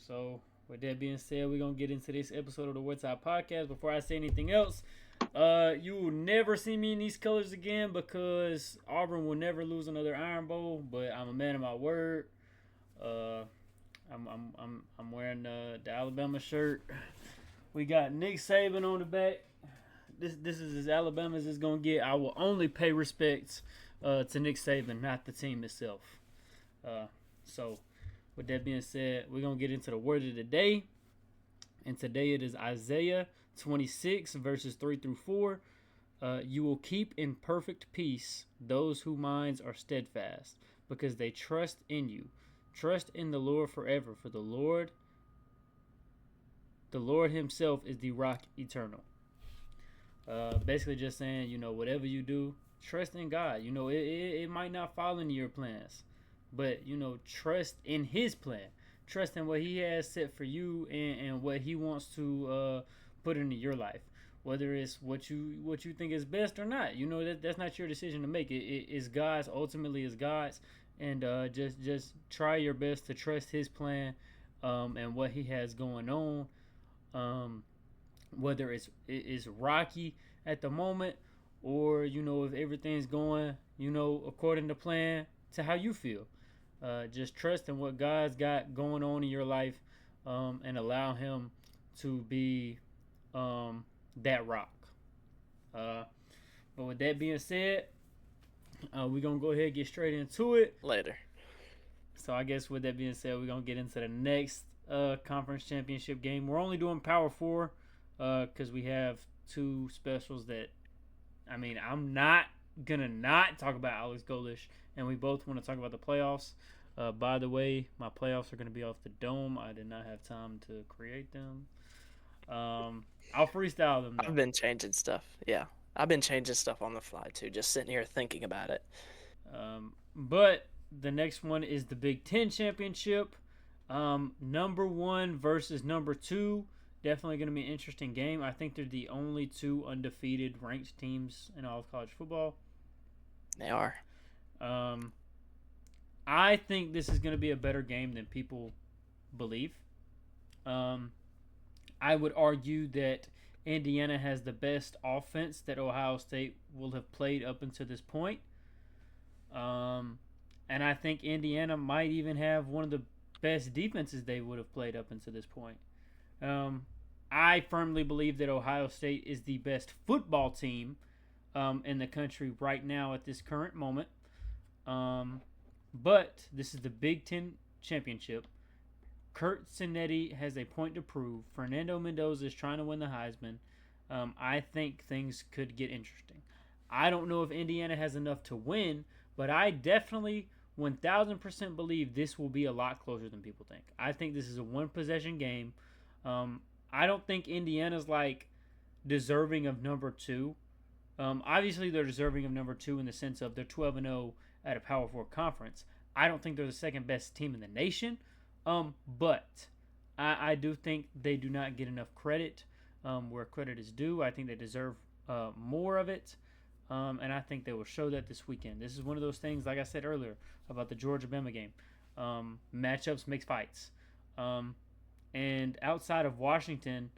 So, with that being said, we're gonna get into this episode of the What's Up Podcast. Before I say anything else, you will never see me in these colors again because Auburn will never lose another Iron Bowl. But I'm a man of my word. Uh, I'm wearing the Alabama shirt. We got Nick Saban on the back. This is as Alabama as it's gonna get. I will only pay respects to Nick Saban, not the team itself. So, with that being said, we're gonna get into the word of the day, and today it is Isaiah 26 verses 3 through 4. You will keep in perfect peace those whose minds are steadfast, because they trust in you. Trust in the Lord forever, for the Lord Himself is the rock eternal. Basically, just saying, whatever you do, trust in God. It might not fall into your plans, but trust in His plan. Trust in what He has set for you and what He wants to put into your life. Whether it's what you think is best or not, that's not your decision to make. It's God's. Ultimately, it's God's. And just try your best to trust His plan and what He has going on. Whether it's rocky at the moment, or if everything's going according to plan to how you feel. Just trust in what God's got going on in your life, and allow Him to be that rock. But with that being said, we're gonna go ahead and get straight into it later. So I guess with that being said, we're gonna get into the next conference championship game. We're only doing Power 4 because we have two specials that, I'm not gonna not talk about Alex Golish, and we both want to talk about the playoffs. By the way, my playoffs are gonna be off the dome. I did not have time to create them. I'll freestyle them though. I've been changing stuff. Yeah, I've been changing stuff on the fly too, just sitting here thinking about it. But the next one is the Big Ten Championship. Number 1 versus number 2. Definitely going to be an interesting game. I think they're the only two undefeated ranked teams in all of college football. They are. I think this is going to be a better game than people believe. I would argue that Indiana has the best offense that Ohio State will have played up until this point. And I think Indiana might even have one of the best defenses they would have played up until this point. I firmly believe that Ohio State is the best football team in the country right now at this current moment. But this is the Big Ten Championship. Kurt Cinetti has a point to prove. Fernando Mendoza is trying to win the Heisman. I think things could get interesting. I don't know if Indiana has enough to win, but I definitely 1,000% believe this will be a lot closer than people think. I think this is a one-possession game. I don't think Indiana's deserving of number 2. Obviously, they're deserving of number 2 in the sense of they're 12-0 at a Power 4 conference. I don't think they're the second best team in the nation, but I do think they do not get enough credit where credit is due. I think they deserve more of it. And I think they will show that this weekend. This is one of those things, like I said earlier, about the Georgia-Bama game. Matchups makes fights. And outside of Washington,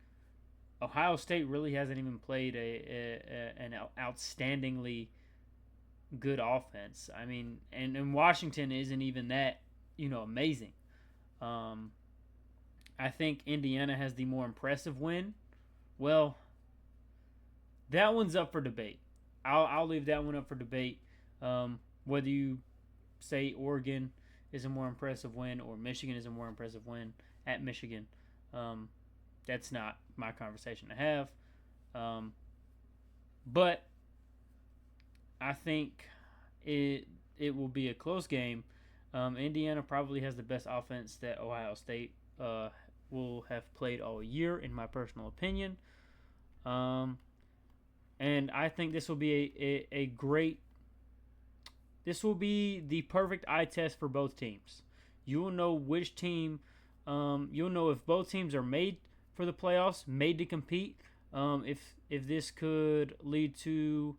Ohio State really hasn't even played an outstandingly good offense. And Washington isn't even that, amazing. I think Indiana has the more impressive win. Well, that one's up for debate. I'll leave that one up for debate. Whether you say Oregon is a more impressive win or Michigan is a more impressive win at Michigan, that's not my conversation to have. But I think it will be a close game. Indiana probably has the best offense that Ohio State will have played all year, in my personal opinion. And I think this will be a great. This will be the perfect eye test for both teams. You will know which team. You'll know if both teams are made for the playoffs, made to compete. If this could lead to,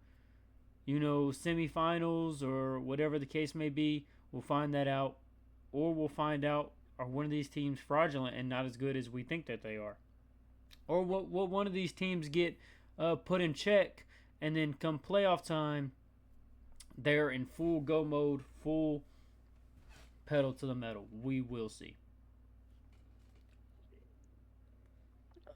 semifinals or whatever the case may be, we'll find that out, or we'll find out are one of these teams fraudulent and not as good as we think that they are? Or what one of these teams get put in check, and then come playoff time, they're in full go mode, full pedal to the metal. We will see.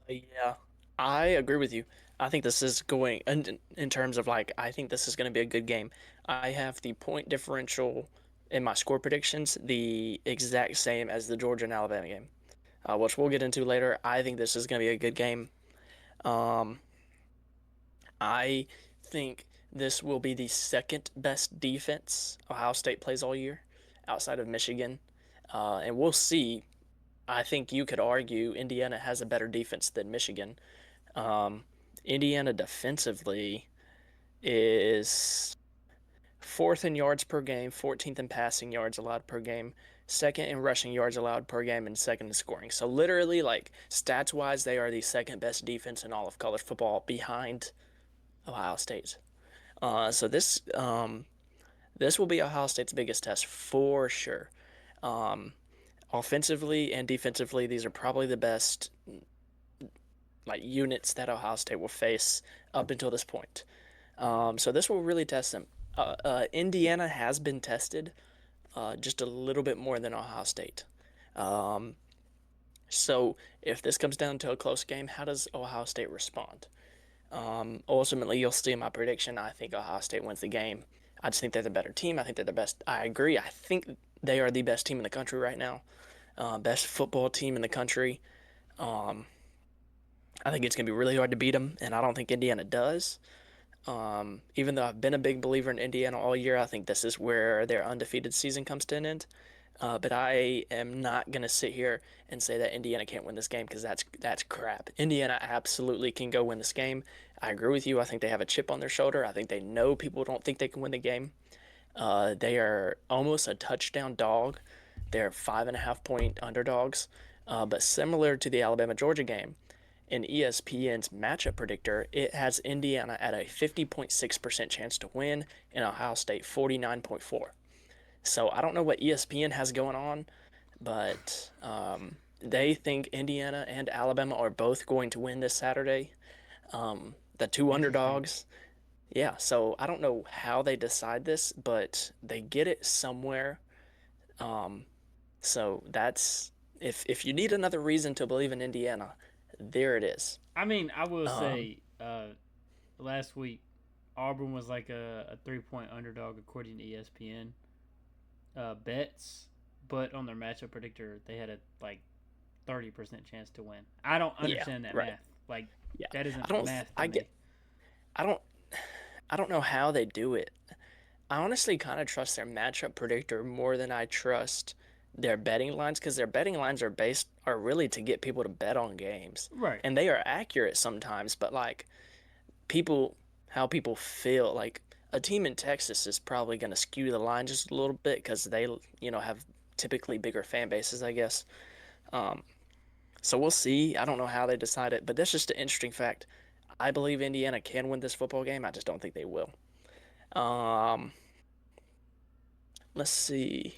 Yeah, I agree with you. I think this is going, and in terms of like, I think this is going to be a good game. I have the point differential in my score predictions the exact same as the Georgia and Alabama game, which we'll get into later. I think this is going to be a good game. Um, I think this will be the second best defense Ohio State plays all year, outside of Michigan, and we'll see. I think you could argue Indiana has a better defense than Michigan. Um, Indiana defensively is fourth in yards per game, 14th in passing yards allowed per game, second in rushing yards allowed per game, and second in scoring. So literally, like stats wise, they are the second best defense in all of college football behind Ohio State. So this will be Ohio State's biggest test for sure. Um, Offensively and defensively, these are probably the best like units that Ohio State will face up until this point. So this will really test them. Indiana has been tested just a little bit more than Ohio State. Um, so if this comes down to a close game, how does Ohio State respond? Ultimately, you'll see my prediction. I think Ohio State wins the game. I just think they're the better team. I think they're the best. I agree. I think they are the best team in the country right now. Best football team in the country. Um, I think it's going to be really hard to beat them, and I don't think Indiana does. Even though I've been a big believer in Indiana all year, I think this is where their undefeated season comes to an end. But I am not going to sit here and say that Indiana can't win this game because that's crap. Indiana absolutely can go win this game. I agree with you. I think they have a chip on their shoulder. I think they know people don't think they can win the game. They are almost a touchdown dog. They're 5.5 point underdogs. But similar to the Alabama Georgia game, in ESPN's matchup predictor, it has Indiana at a 50.6% chance to win and Ohio State 49.4. So I don't know what ESPN has going on, but they think Indiana and Alabama are both going to win this Saturday. The two Interesting. underdogs. Yeah, so I don't know how they decide this, but they get it somewhere. Um, so that's if you need another reason to believe in Indiana, there it is. I mean, I will Um, say, last week Auburn was like a 3 point underdog according to ESPN bets, but on their matchup predictor they had a like 30% chance to win. I don't yeah, understand that right. math. Like Yeah. that I isn't don't math to I me. get I don't I don't know how they do it. I honestly kind of trust their matchup predictor more than I trust their betting lines because their betting lines are really to get people to bet on games. Right. And they are accurate sometimes, but like people how people feel like a team in Texas is probably going to skew the line just a little bit because they, have typically bigger fan bases, I guess. Um, so we'll see. I don't know how they decide it, but that's just an interesting fact. I believe Indiana can win this football game. I just don't think they will. Um, let's see.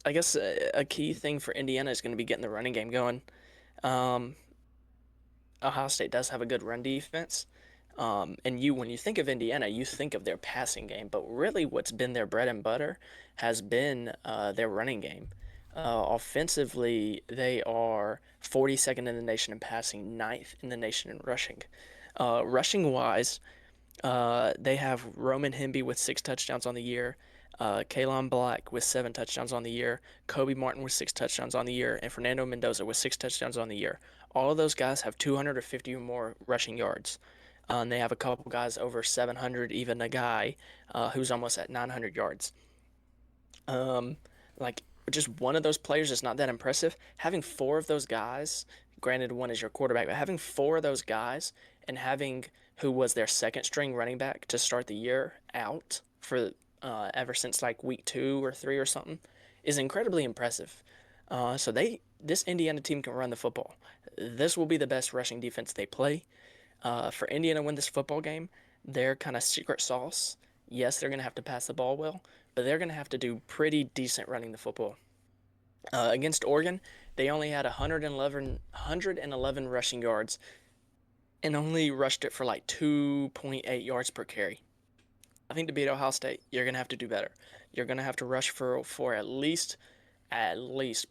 I guess a key thing for Indiana is going to be getting the running game going. Um, Ohio State does have a good run defense. And when you think of Indiana, you think of their passing game, but really what's been their bread and butter has been their running game. Offensively, they are 42nd in the nation in passing, ninth in the nation in rushing. Rushing wise, they have Roman Hemby with 6 touchdowns on the year, Kalon Black with 7 touchdowns on the year, Kobe Martin with 6 touchdowns on the year, and Fernando Mendoza with 6 touchdowns on the year. All of those guys have 250 or more rushing yards. And they have a couple guys over 700, even a guy who's almost at 900 yards. Um, like just one of those players is not that impressive. Having four of those guys, granted one is your quarterback, but having four of those guys and having who was their second string running back to start the year out for ever since like week 2 or 3 or something is incredibly impressive. So this Indiana team can run the football. This will be the best rushing defense they play. For Indiana to win this football game, their kind of secret sauce, yes, they're going to have to pass the ball well, but they're going to have to do pretty decent running the football. Against Oregon, they only had 111 rushing yards and only rushed it for like 2.8 yards per carry. I think to beat Ohio State, you're gonna have to do better. You're gonna have to rush for at least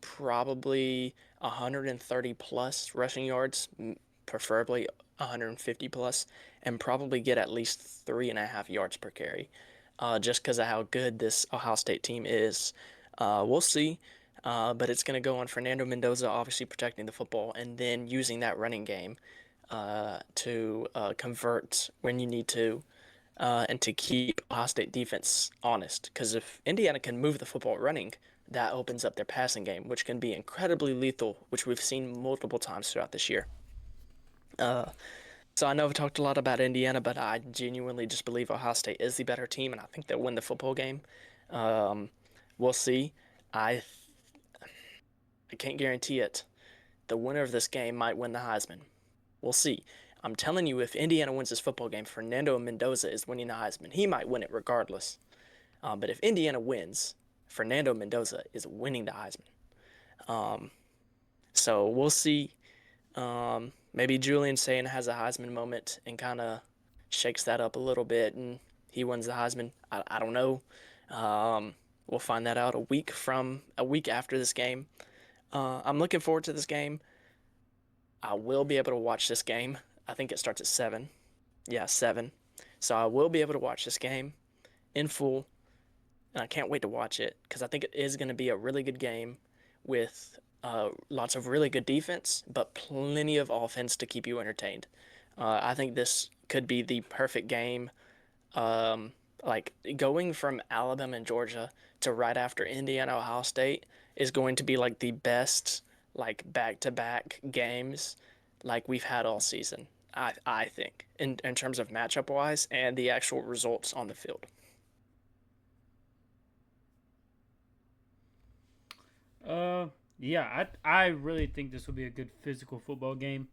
probably 130 plus rushing yards, preferably 150 plus, and probably get at least 3.5 yards per carry. Just because of how good this Ohio State team is. We'll see. But it's going to go on Fernando Mendoza, obviously protecting the football, and then using that running game to convert when you need to, and to keep Ohio State defense honest. Because if Indiana can move the football running, that opens up their passing game, which can be incredibly lethal, which we've seen multiple times throughout this year. Uh, so I know I've talked a lot about Indiana, but I genuinely just believe Ohio State is the better team, and I think they'll win the football game. Um, we'll see. I I can't guarantee it. The winner of this game might win the Heisman. We'll see. I'm telling you, if Indiana wins this football game, Fernando Mendoza is winning the Heisman. He might win it regardless. But if Indiana wins, Fernando Mendoza is winning the Heisman. Um, so we'll see. Maybe Julian Sayin has a Heisman moment and kind of shakes that up a little bit, and he wins the Heisman. I don't know. We'll find that out a week after this game. I'm looking forward to this game. I will be able to watch this game. I think it starts at 7. Yeah, 7. So I will be able to watch this game in full, and I can't wait to watch it because I think it is going to be a really good game with lots of really good defense, but plenty of offense to keep you entertained. I think this could be the perfect game. Like going from Alabama and Georgia to right after Indiana, Ohio State is going to be like the best like back-to-back games like we've had all season. I think in terms of matchup wise and the actual results on the field. Uh, yeah, I really think this will be a good physical football game.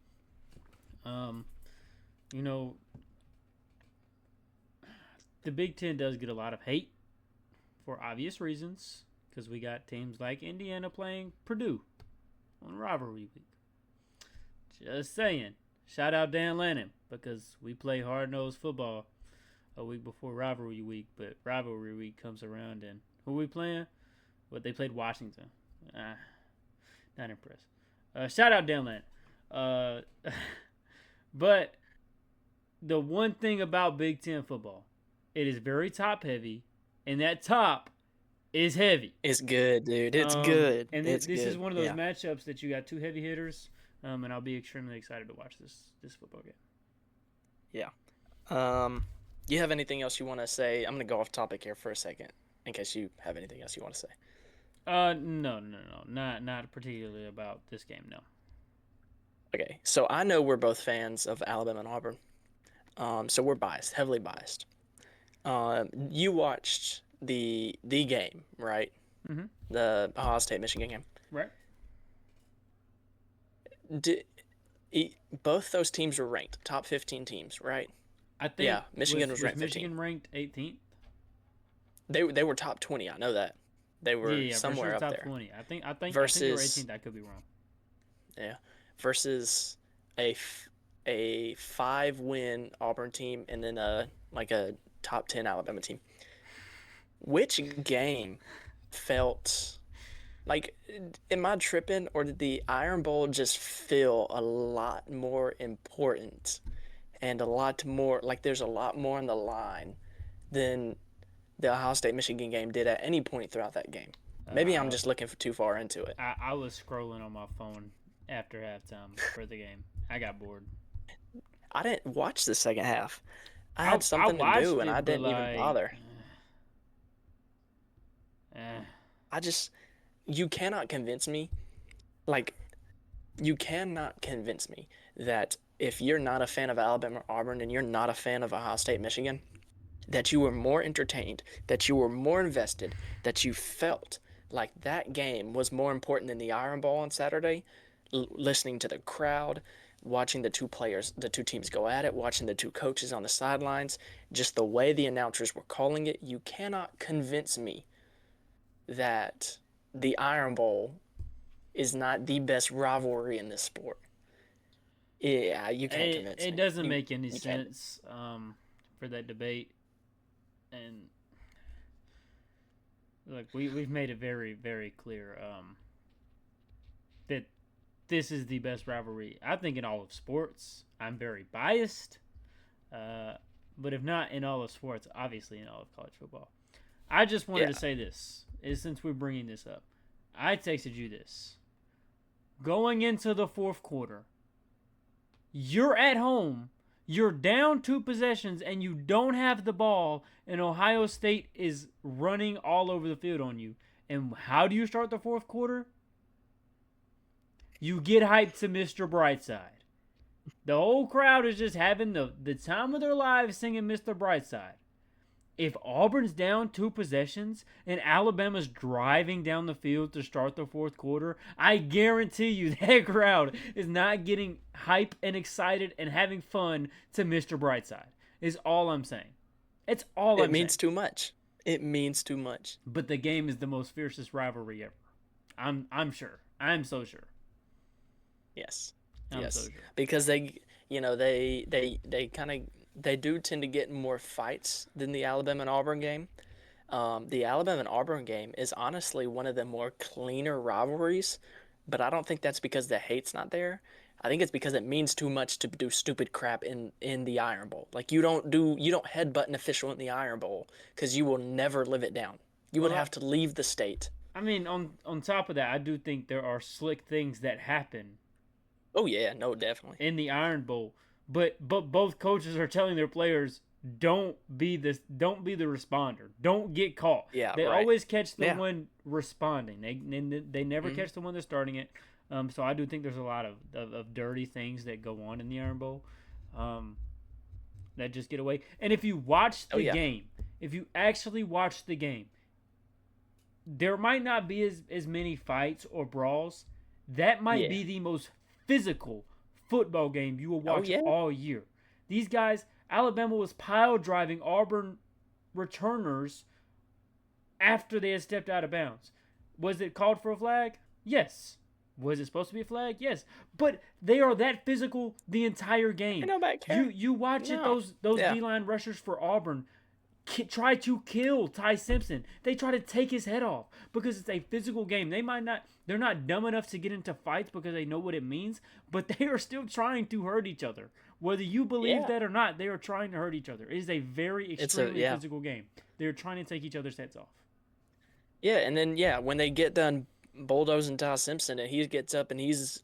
Um, you know, the Big Ten does get a lot of hate for obvious reasons because we got teams like Indiana playing Purdue on rivalry week. Just saying. Shout out Dan Lannon because we play hard nosed football a week before rivalry week, but rivalry week comes around and who we playing? What they played Washington. Ah, not impressed. Shout out Dan Lannon. Uh, but the one thing about Big Ten football, it is very top heavy, and that top is heavy. It's good, dude. It's good. And It's this is good. one of those Yeah. matchups that you got two heavy hitters, and I'll be extremely excited to watch this football game. Yeah. Um, you have anything else you want to say? I'm gonna go off topic here for a second, in case you have anything else you want to say. No, not particularly about this game. No. Okay, so I know we're both fans of Alabama and Auburn. So we're biased, heavily biased. You watched the game, right? Mm-hmm. The Ohio State Michigan game. Right. Did both those teams were ranked top 15 teams, right? I think Yeah, Michigan was ranked Michigan 15. ranked 18th. They were top 20. I know that. They Yeah, were yeah, for somewhere sure up top there. 20. I think they were Versus 18th. I could be wrong. yeah, versus a 5-win Auburn team and then a top 10 Alabama team. Which game felt like, am I tripping, or did the Iron Bowl just feel a lot more important and a lot more like there's a lot more on the line than the Ohio State Michigan game did at any point throughout that game? Maybe I'm Uh, just looking for too far into it. I was scrolling on my phone after halftime for the game. I got bored. I didn't watch the second half. I I had I something to watched do and I it, but didn't even like, bother. eh, I just, you cannot convince me, like, you cannot convince me that if you're not a fan of Alabama or Auburn and you're not a fan of Ohio State, Michigan, that you were more entertained, that you were more invested, that you felt like that game was more important than the Iron Bowl on Saturday, listening to the crowd, watching the two teams go at it, watching the two coaches on the sidelines, just the way the announcers were calling it. You cannot convince me that the Iron Bowl is not the best rivalry in this sport. Yeah, you can't convince It me. doesn't You make any you can't. sense for that debate, and look, we've made it very very clear that this is the best rivalry I think in all of sports. I'm very biased, uh, but if not in all of sports, obviously in all of college football. I just wanted Yeah. to say this is since we're bringing this up, I texted you this going into the fourth quarter. You're at home, you're down 2 possessions, and you don't have the ball, and Ohio State is running all over the field on you. And how do you start the fourth quarter? You get hyped to Mr. Brightside. The whole crowd is just having the time of their lives singing Mr. Brightside. If Auburn's down 2 possessions and Alabama's driving down the field to start the fourth quarter, I guarantee you that crowd is not getting hype and excited and having fun to Mr. Brightside. Is all I'm saying. It's all It I'm saying. means too much. It means too much. But the game is the most fiercest rivalry ever. I'm sure. I'm so sure. Yes. I'm so Yes. sure. Because they kind of they do tend to get in more fights than the Alabama and Auburn game. The Alabama and Auburn game is honestly one of the more cleaner rivalries, but I don't think that's because the hate's not there. I think it's because it means too much to do stupid crap in the Iron Bowl. Like you don't headbutt an official in the Iron Bowl because you will never live it down. You would Well, have to leave the state. I mean, on top of that, I do think there are slick things that happen Oh yeah, no, definitely. in the Iron Bowl. But both coaches are telling their players don't be the responder. Don't get caught. Yeah, They right. always catch the Yeah. one responding. They never Hmm. catch the one that's starting it. So I do think there's a lot of dirty things that go on in the Iron Bowl um, that just get away. And if you watch Oh the yeah. game, if you actually watch the game, there might not be as many fights or brawls. That might Yeah. be the most physical football game you will Oh watch yeah. all year. These guys, Alabama was pile driving Auburn returners after they had stepped out of bounds. Was it called for a flag? Yes. Was it supposed to be a flag? Yes. But they are that physical the entire Ain't game. nobody You care. you watch it, No. those Yeah. D line rushers for Auburn try to kill Ty Simpson. They try to take his head off because it's a physical game. They're not dumb enough to get into fights because they know what it means, but they are still trying to hurt each other. Whether you believe Yeah. that or not, they are trying to hurt each other. It is a very It's a extremely yeah. physical game. They're trying to take each other's heads off. Yeah, and then yeah, when they get done bulldozing Ty Simpson and he gets up and he's,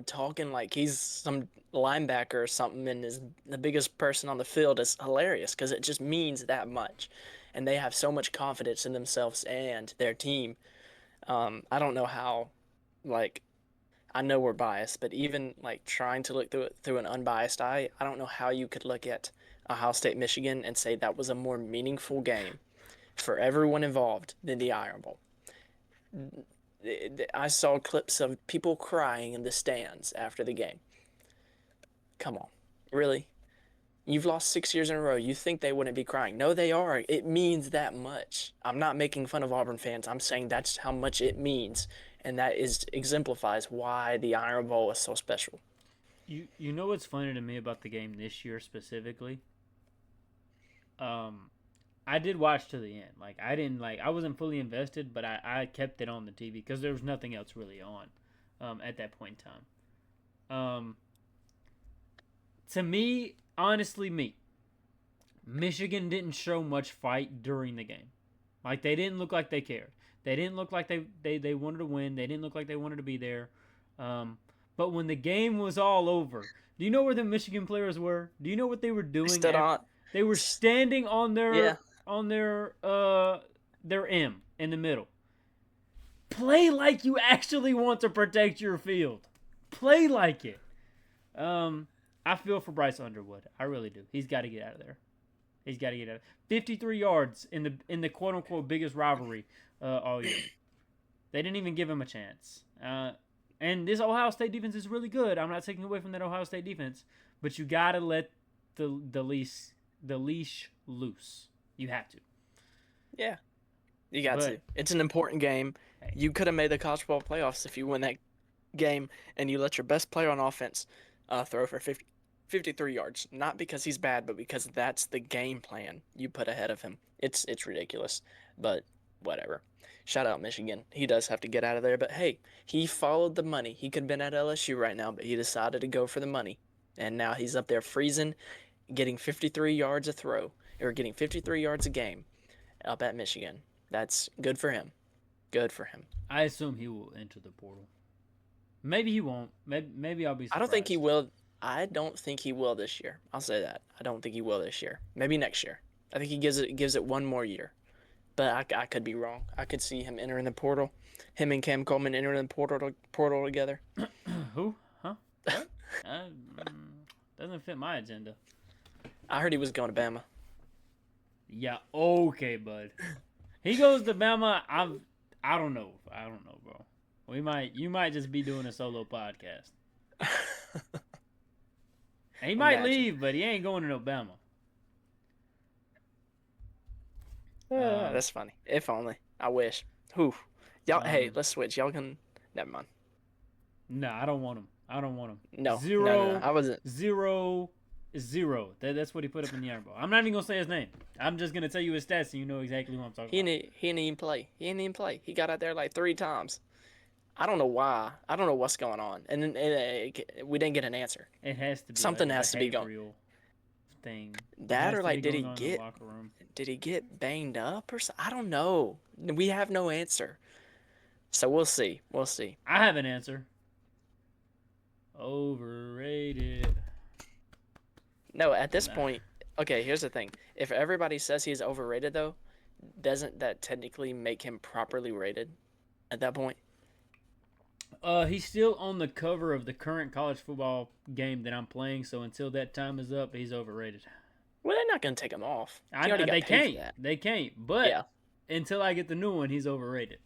talking like he's some linebacker or something and is the biggest person on the field is hilarious because it just means that much. And they have so much confidence in themselves and their team. I don't know how, like, I know we're biased, but even like trying to look through it through an unbiased eye, I don't know how you could look at Ohio State Michigan and say that was a more meaningful game for everyone involved than the Iron Bowl. I saw clips of people crying in the stands after the game. Come on, really? You've lost 6 years in a row. You think they wouldn't be crying? No, they are. It means that much. I'm not making fun of Auburn fans. I'm saying that's how much it means, and that is exemplifies why the Iron Bowl is so special. You know what's funny to me about the game this year specifically? Um, I did watch to the end. Like I wasn't fully invested, but I kept it on the TV because there was nothing else really on at that point in time. To me, honestly, Michigan didn't show much fight during the game. Like they didn't look like they cared. They didn't look like they wanted to win. They didn't look like they wanted to be there. Um, but when the game was all over, do you know where the Michigan players were? Do you know what they were They doing? stood on. They were standing on Yeah, their M in the middle. Play like you actually want to protect your field. Play like it. I feel for Bryce Underwood. I really do. He's got to get out of there. He's got to get out. 53 yards in the quote unquote biggest rivalry all year. They didn't even give him a chance. And this Ohio State defense is really good. I'm not taking away from that Ohio State defense, but you got to let the leash loose. You have to. yeah. You got But to. It's an important game. hey, You could have made the college football playoffs if you win game and you let your best player on offense throw for 53 yards, not because he's bad, but because that's the game plan you put ahead of him. It's ridiculous, but whatever. Shout out Michigan. He does have to get out of there, but hey, he followed the money. He could have been at LSU right now, but he decided to go for the money. And now he's up there freezing, getting 53 yards a throw, or getting 53 yards a game up at Michigan. That's good for him. Good for him. I assume he will enter the portal. Maybe he won't. Maybe I'll be surprised. I don't think he will. I don't think he will this year. I'll say that. I don't think he will this year. Maybe next year. I think he gives it one more year. But I could be wrong. I could see him entering the portal. Him and Cam Coleman entering the portal together. Who? Huh? What? Doesn't fit my agenda. I heard he was going to Bama. Yeah. Okay, bud. He goes to Bama. I don't know. I don't know, bro. You might just be doing a solo podcast. He might leave, but he ain't going to no Bama. That's funny. If only. I wish. Whew. Y'all, hey, let's switch. Y'all can. Never mind. No, I don't want him. I don't want him. No. Zero. No. I wasn't. 0 is 0. That's what he put up in the Iron Bowl. I'm not even gonna say his name. I'm just gonna tell you his stats, and you know exactly who I'm talking about. He didn't even play. He didn't even play. He got out there like 3 times. I don't know why. I don't know what's going on, and then we didn't get an answer. It has to be something like has to be going. Thing. That or like did he get banged up or something? I don't know. We have no answer. So we'll see. We'll see. I have an answer. Overrated. No, at this point, okay, here's the thing. If everybody says he's overrated though, doesn't that technically make him properly rated at that point? He's still on the cover of the current college football game that I'm playing, so until that time is up, he's overrated. Well, they're not going to take him off. They can't. They can't. But until I get the new one, he's overrated.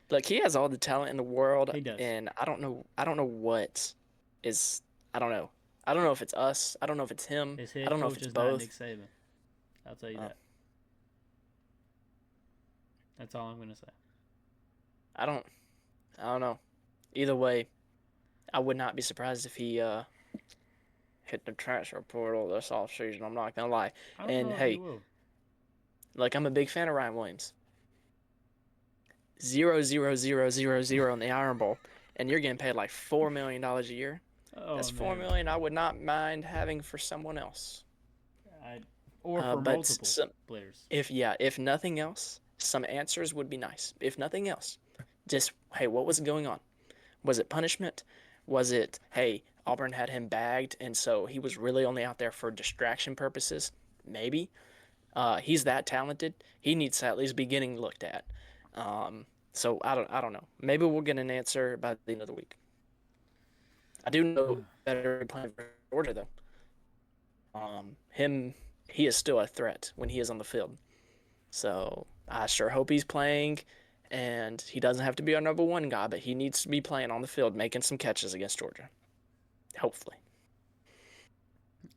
Look, he has all the talent in the world. He does. And I don't know what is. I don't know. I don't know if it's us. I don't know if it's him. I don't know if it's both. Nick Saban. I'll tell you that. That's all I'm going to say. I don't know. Either way, I would not be surprised if he hit the transfer portal this offseason. I'm not gonna lie. And hey, like I'm a big fan of Ryan Williams. 0.00000 on the Iron Bowl, and you're getting paid like $4 million a year. That's $4 million I would not mind having for someone else. Or for multiple players. If nothing else, some answers would be nice. If nothing else, just hey, what was going on? Was it punishment? Was it, hey, Auburn had him bagged, and so he was really only out there for distraction purposes? Maybe. He's that talented. He needs to at least be getting looked at. So I don't know. Maybe we'll get an answer by the end of the week. I do know better playing for Georgia though. He is still a threat when he is on the field. So I sure hope he's playing. And he doesn't have to be our number 1 guy, but he needs to be playing on the field, making some catches against Georgia. Hopefully.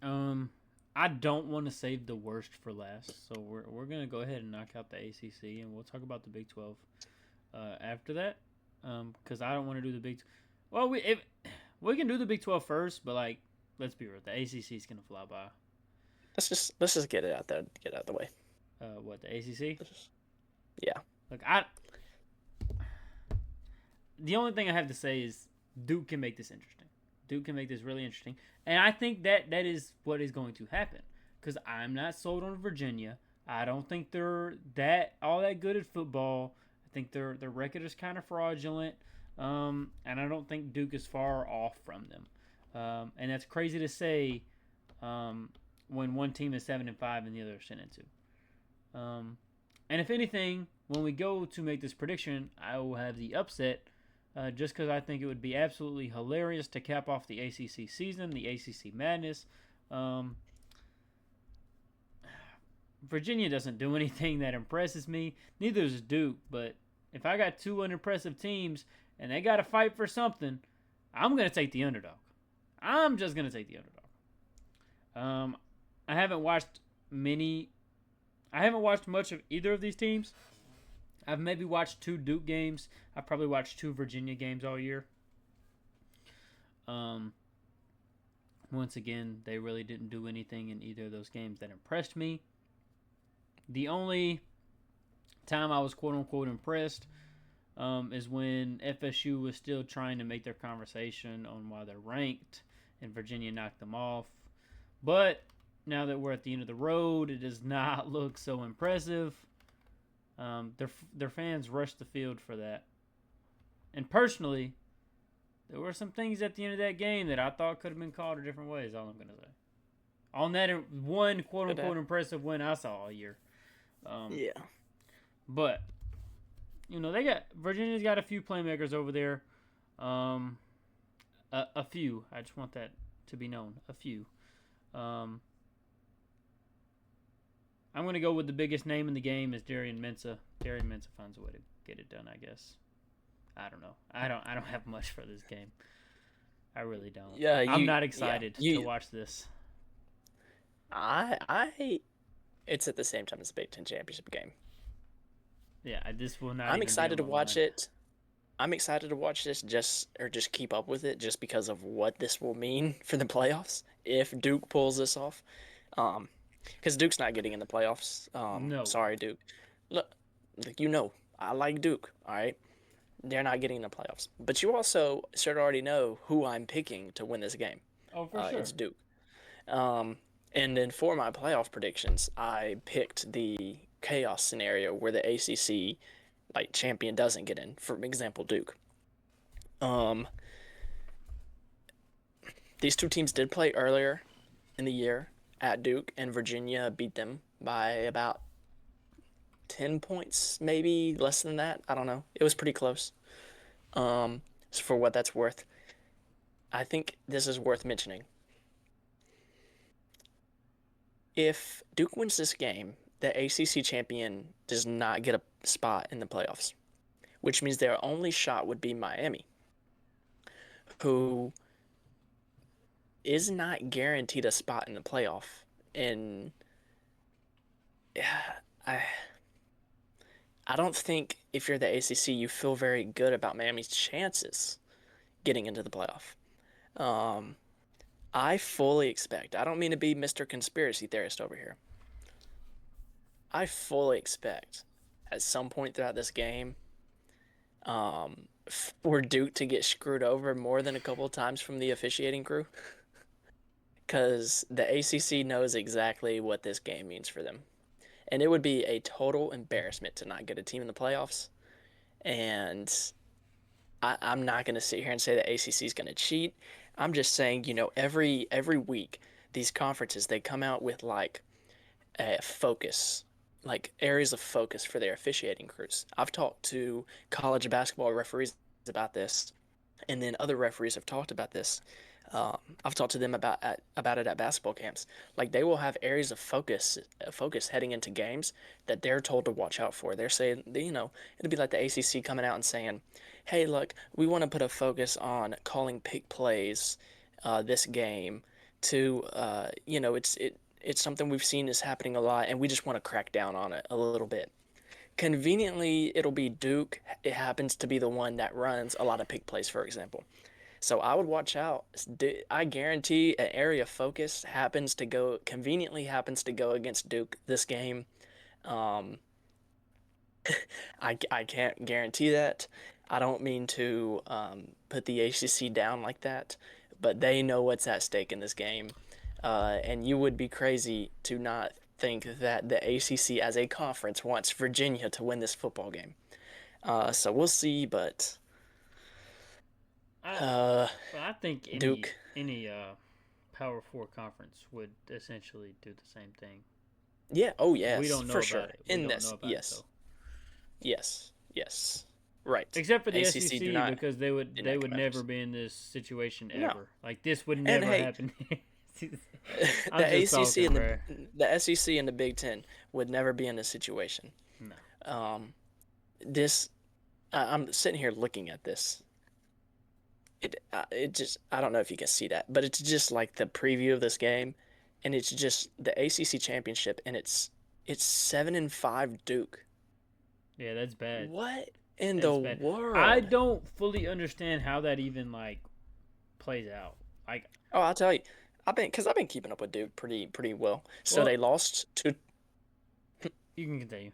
I don't want to save the worst for last, so we're gonna go ahead and knock out the ACC, and we'll talk about the Big 12 after that. Because I don't want to do the Big. Well, we can do the Big 12 first, but like, let's be real, the ACC is gonna fly by. Let's just get it out there, get it out of the way. What, the ACC? Yeah. Look, the only thing I have to say is Duke can make this interesting. Duke can make this really interesting. And I think that is what is going to happen. Because I'm not sold on Virginia. I don't think they're all that good at football. I think their record is kind of fraudulent. And I don't think Duke is far off from them. And that's crazy to say when one team is 7-5 and the other is 10-2. And if anything, when we go to make this prediction, I will have the upset. Just because I think it would be absolutely hilarious to cap off the ACC season, the ACC madness. Virginia doesn't do anything that impresses me. Neither does Duke. But if I got 2 unimpressive teams and they got to fight for something, I'm going to take the underdog. I'm just going to take the underdog. I haven't watched much of either of these teams. I've maybe watched 2 Duke games. I've probably watched 2 Virginia games all year. Um, Once again, they really didn't do anything in either of those games that impressed me. The only time I was quote unquote impressed is when FSU was still trying to make their conversation on why they're ranked, and Virginia knocked them off. But now that we're at the end of the road, it does not look so impressive. Their fans rushed the field for that. And personally, there were some things at the end of that game that I thought could have been called a different way, is all I'm going to say. On that one quote-unquote impressive win I saw all year. Yeah. But, Virginia's got a few playmakers over there. A few. I just want that to be known. A few. I'm going to go with the biggest name in the game is Darian Mensah. Darian Mensah finds a way to get it done, I guess. I don't know. I don't have much for this game. I really don't. Yeah, I'm not excited to watch this. It's at the same time as the Big Ten championship game. Yeah, this will not. I'm excited to watch it. I'm excited to watch this just keep up with it just because of what this will mean for the playoffs if Duke pulls this off. Because Duke's not getting in the playoffs. No. Sorry, Duke. Look, I like Duke. All right. They're not getting in the playoffs. But you also should already know who I'm picking to win this game. Oh, for sure. It's Duke. And then for my playoff predictions, I picked the chaos scenario where the ACC champion doesn't get in. For example, Duke. These two teams did play earlier in the year at Duke, and Virginia beat them by about 10 points, maybe less than that. I don't know. It was pretty close. So for what that's worth, I think this is worth mentioning. If Duke wins this game, the ACC champion does not get a spot in the playoffs, which means their only shot would be Miami, who is not guaranteed a spot in the playoff. And I don't think if you're the ACC, you feel very good about Miami's chances getting into the playoff. I fully expect, I don't mean to be Mr. Conspiracy Theorist over here. I fully expect at some point throughout this game for Duke to get screwed over more than a couple of times from the officiating crew. Because the ACC knows exactly what this game means for them. And it would be a total embarrassment to not get a team in the playoffs. And I'm not going to sit here and say the ACC is going to cheat. I'm just saying, every week, these conferences, they come out with a focus, areas of focus for their officiating crews. I've talked to college basketball referees about this, and then other referees have talked about this. I've talked to them about it at basketball camps. They will have areas of focus heading into games that they're told to watch out for. They're saying, it'll be like the ACC coming out and saying, hey, look, we want to put a focus on calling pick plays this game to, it's something we've seen is happening a lot, and we just want to crack down on it a little bit. Conveniently, it'll be Duke. It happens to be the one that runs a lot of pick plays, for example. So I would watch out. I guarantee an area of focus conveniently happens to go against Duke this game. I can't guarantee that. I don't mean to put the ACC down like that, but they know what's at stake in this game. And you would be crazy to not think that the ACC as a conference wants Virginia to win this football game. So we'll see, but... I think Duke. any Power 4 conference would essentially do the same thing. Yeah. Oh, yes. We don't know for about sure. it. Yes. Yes. Right. Except for the ACC SEC, because they would never be in this situation ever. No. This would never happen. The ACC the SEC and the Big Ten would never be in this situation. No. I'm sitting here looking at this. It just, I don't know if you can see that, but it's just like the preview of this game, and it's just the ACC championship, and it's 7-5 Duke. Yeah, that's bad. What in the world? I don't fully understand how that even plays out. Like, Oh, I'll tell you, I've been keeping up with Duke pretty well. So well, you can continue.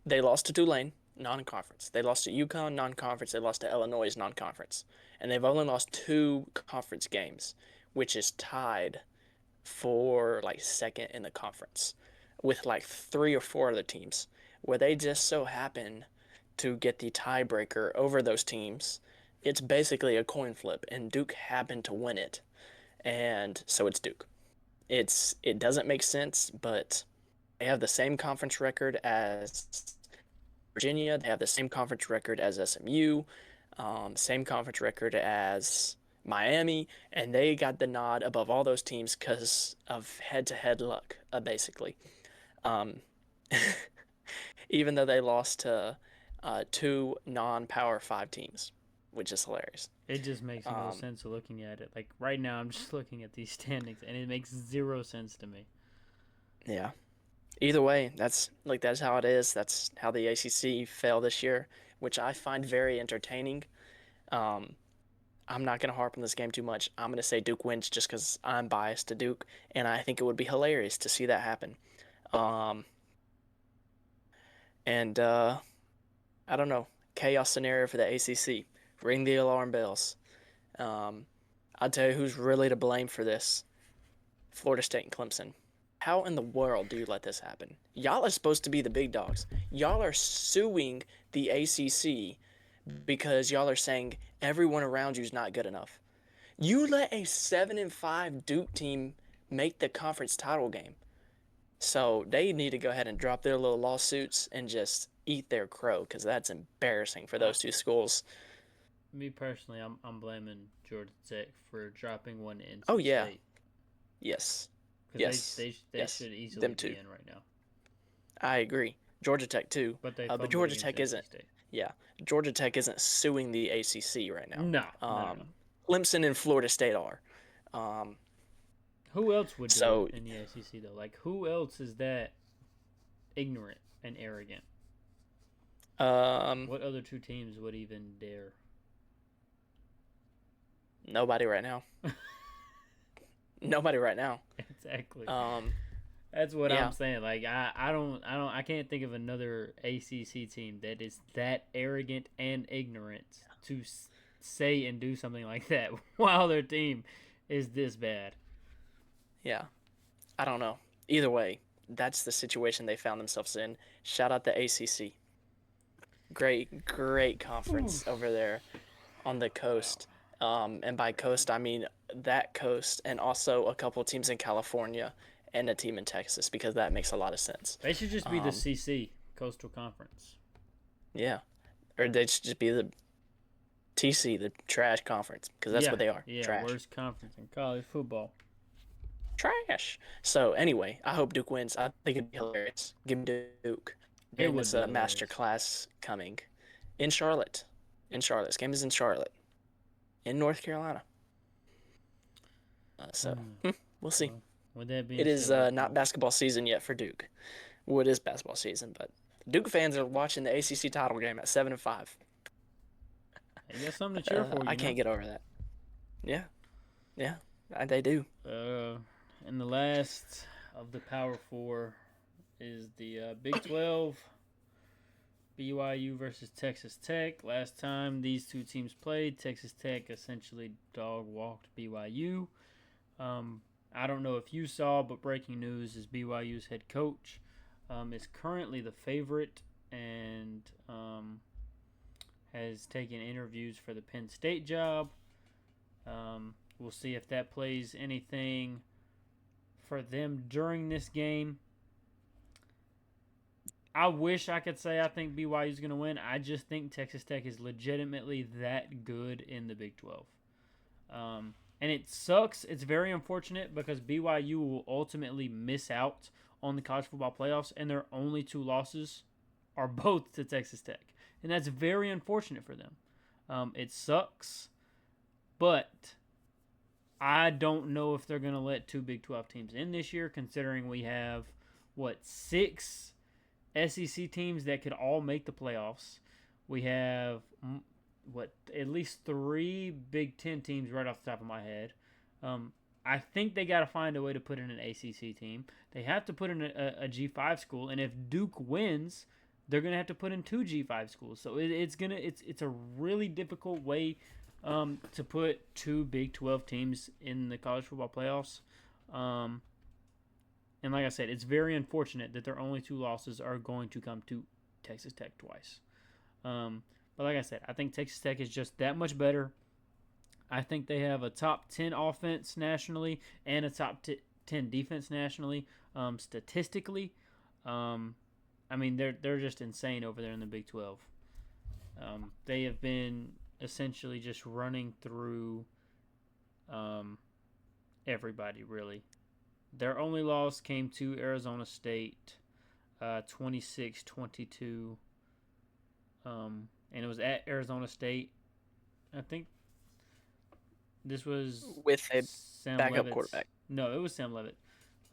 they lost to Tulane non-conference. They lost to UConn non-conference. They lost to Illinois non-conference, and they've only lost two conference games, which is tied for like second in the conference with like three or four other teams, where they just so happen to get the tiebreaker over those teams. It's basically a coin flip, and Duke happened to win it, and so it's Duke. It doesn't make sense, but they have the same conference record as Virginia. They have the same conference record as SMU, same conference record as Miami, and they got the nod above all those teams because of head-to-head luck, basically. Um, even though they lost to two non-Power Five teams, which is hilarious. It just makes no sense looking at it. Like right now, I'm just looking at these standings, and it makes zero sense to me. Yeah. Either way, that's how it is. That's how the ACC fell this year, which I find very entertaining. Um, I'm not going to harp on this game too much. I'm going to say Duke wins just because I'm biased to Duke, and I think it would be hilarious to see that happen. Um, and I don't know, chaos scenario for the ACC. Ring the alarm bells. Um, I'll tell you who's really to blame for this: Florida State and Clemson. How in the world do you let this happen? Y'all are supposed to be the big dogs. Y'all are suing the ACC because y'all are saying everyone around you is not good enough. You let a 7-5 Duke team make the conference title game. So they need to go ahead and drop their little lawsuits and just eat their crow, because that's embarrassing for those two schools. Me personally, I'm blaming Georgia Tech for dropping one in Oh yeah. State. Yes. Because Yes. they Yes. should easily Them be too. in right now. I agree. Georgia Tech too. But they But fumbled Georgia against Tech NC isn't. State. Yeah. Georgia Tech isn't suing the ACC right now. No. Clemson and Florida State are. Who else would do So it in the ACC though? Like who else is that ignorant and arrogant? What other two teams would even dare? nobody right now. Nobody right now. Exactly. Um, That's what yeah. I'm saying. Like I can't think of another ACC team that is that arrogant and ignorant to say and do something like that while their team is this bad. Yeah. I don't know. Either way, that's the situation they found themselves in. Shout out the ACC. Great conference over there on the coast. And by coast, I mean that coast and also a couple teams in California and a team in Texas, because that makes a lot of sense. They should just be the CC, Coastal Conference. Yeah. Or they should just be the TC, the trash conference, because that's what they are. Yeah, Trash. worst conference in college football. Trash. So anyway, I hope Duke wins. I think it'd be hilarious. Give me Duke. It And would it's be a hilarious. master class coming in Charlotte. This game is in Charlotte, in North Carolina. We'll see. Well, with that being It is said, not basketball season yet for Duke. Well, it is basketball season, but Duke fans are watching the ACC title game at 7-5. you got something to cheer for. I can't get over that. Yeah, they do. And the last of the Power Four is the Big 12. BYU versus Texas Tech. Last time these two teams played, Texas Tech essentially dog walked BYU. I don't know if you saw, but breaking news is BYU's head coach is currently the favorite and has taken interviews for the Penn State job. We'll see if that plays anything for them during this game. I wish I could say I think BYU is going to win. I just think Texas Tech is legitimately that good in the Big 12. And it sucks. It's very unfortunate because BYU will ultimately miss out on the college football playoffs, and their only two losses are both to Texas Tech. And that's very unfortunate for them. It sucks, but I don't know if they're going to let two Big 12 teams in this year, considering we have, 6 SEC teams that could all make the playoffs. We have what at least three Big Ten teams right off the top of my head. Um, I think they got to find a way to put in an ACC team. They have to put in a G5 school, and if Duke wins, they're gonna have to put in two G5 schools. So it's a really difficult way to put two Big 12 teams in the college football playoffs. Um, and like I said, it's very unfortunate that their only two losses are going to come to Texas Tech twice. Um, but like I said, I think Texas Tech is just that much better. I think they have a top 10 offense nationally and a top 10 defense nationally. Statistically, um, I mean they're just insane over there in the Big 12. They have been essentially just running through um, everybody really. Their only loss came to Arizona State, 26-22, and it was at Arizona State. I think this was with a Sam backup Levitt's. quarterback. No, it was Sam Levitt.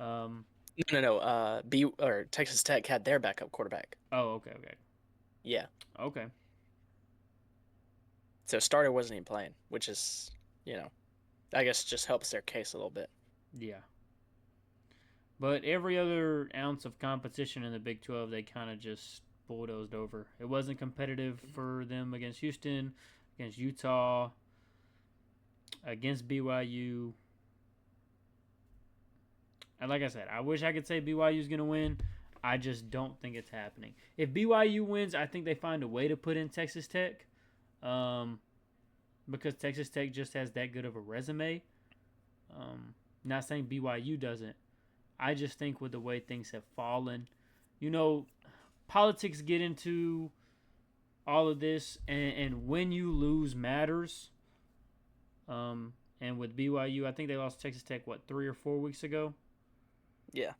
Um, No. B or Texas Tech had their backup quarterback. oh, okay. Yeah. Okay. So starter wasn't even playing, which is, I guess just helps their case a little bit. Yeah. But every other ounce of competition in the Big 12, they kind of just bulldozed over. It wasn't competitive for them against Houston, against Utah, against BYU. And like I said, I wish I could say BYU is going to win. I just don't think it's happening. If BYU wins, I think they find a way to put in Texas Tech, because Texas Tech just has that good of a resume. Not saying BYU doesn't. I just think with the way things have fallen, politics get into all of this, and when you lose matters. And with BYU, I think they lost Texas Tech 3 or 4 weeks ago. Yeah.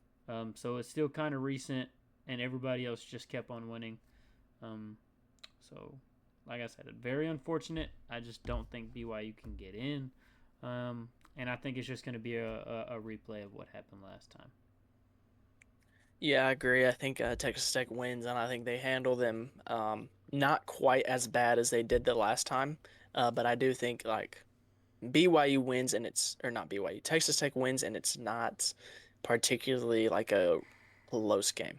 So it's still kind of recent, and everybody else just kept on winning. So, like I said, very unfortunate. I just don't think BYU can get in. And I think it's just going to be a replay of what happened last time. Yeah, I agree. I think Texas Tech wins, and I think they handle them not quite as bad as they did the last time. But I do think BYU wins, and not BYU. Texas Tech wins, and it's not particularly like a close game.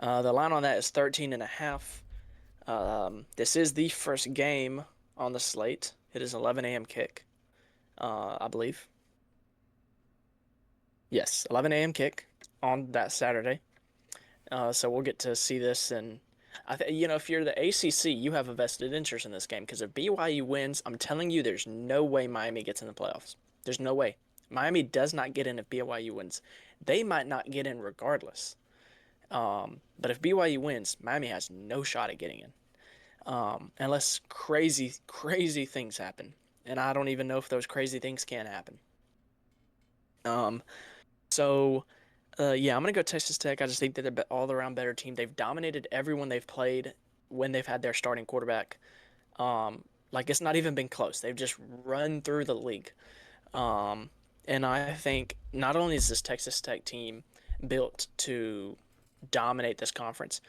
The line on that is 13.5. This is the first game on the slate. It is 11 a.m. kick, I believe. Yes, 11 a.m. kick on that Saturday. So we'll get to see this, and if you're the ACC, you have a vested interest in this game because if BYU wins, I'm telling you, there's no way Miami gets in the playoffs. There's no way. Miami does not get in if BYU wins. They might not get in regardless. But if BYU wins, Miami has no shot at getting in. Unless crazy, crazy things happen. And I don't even know if those crazy things can happen. Yeah, I'm going to go Texas Tech. I just think they're the all-around better team. They've dominated everyone they've played when they've had their starting quarterback. It's not even been close. They've just run through the league. And I think not only is this Texas Tech team built to dominate this conference,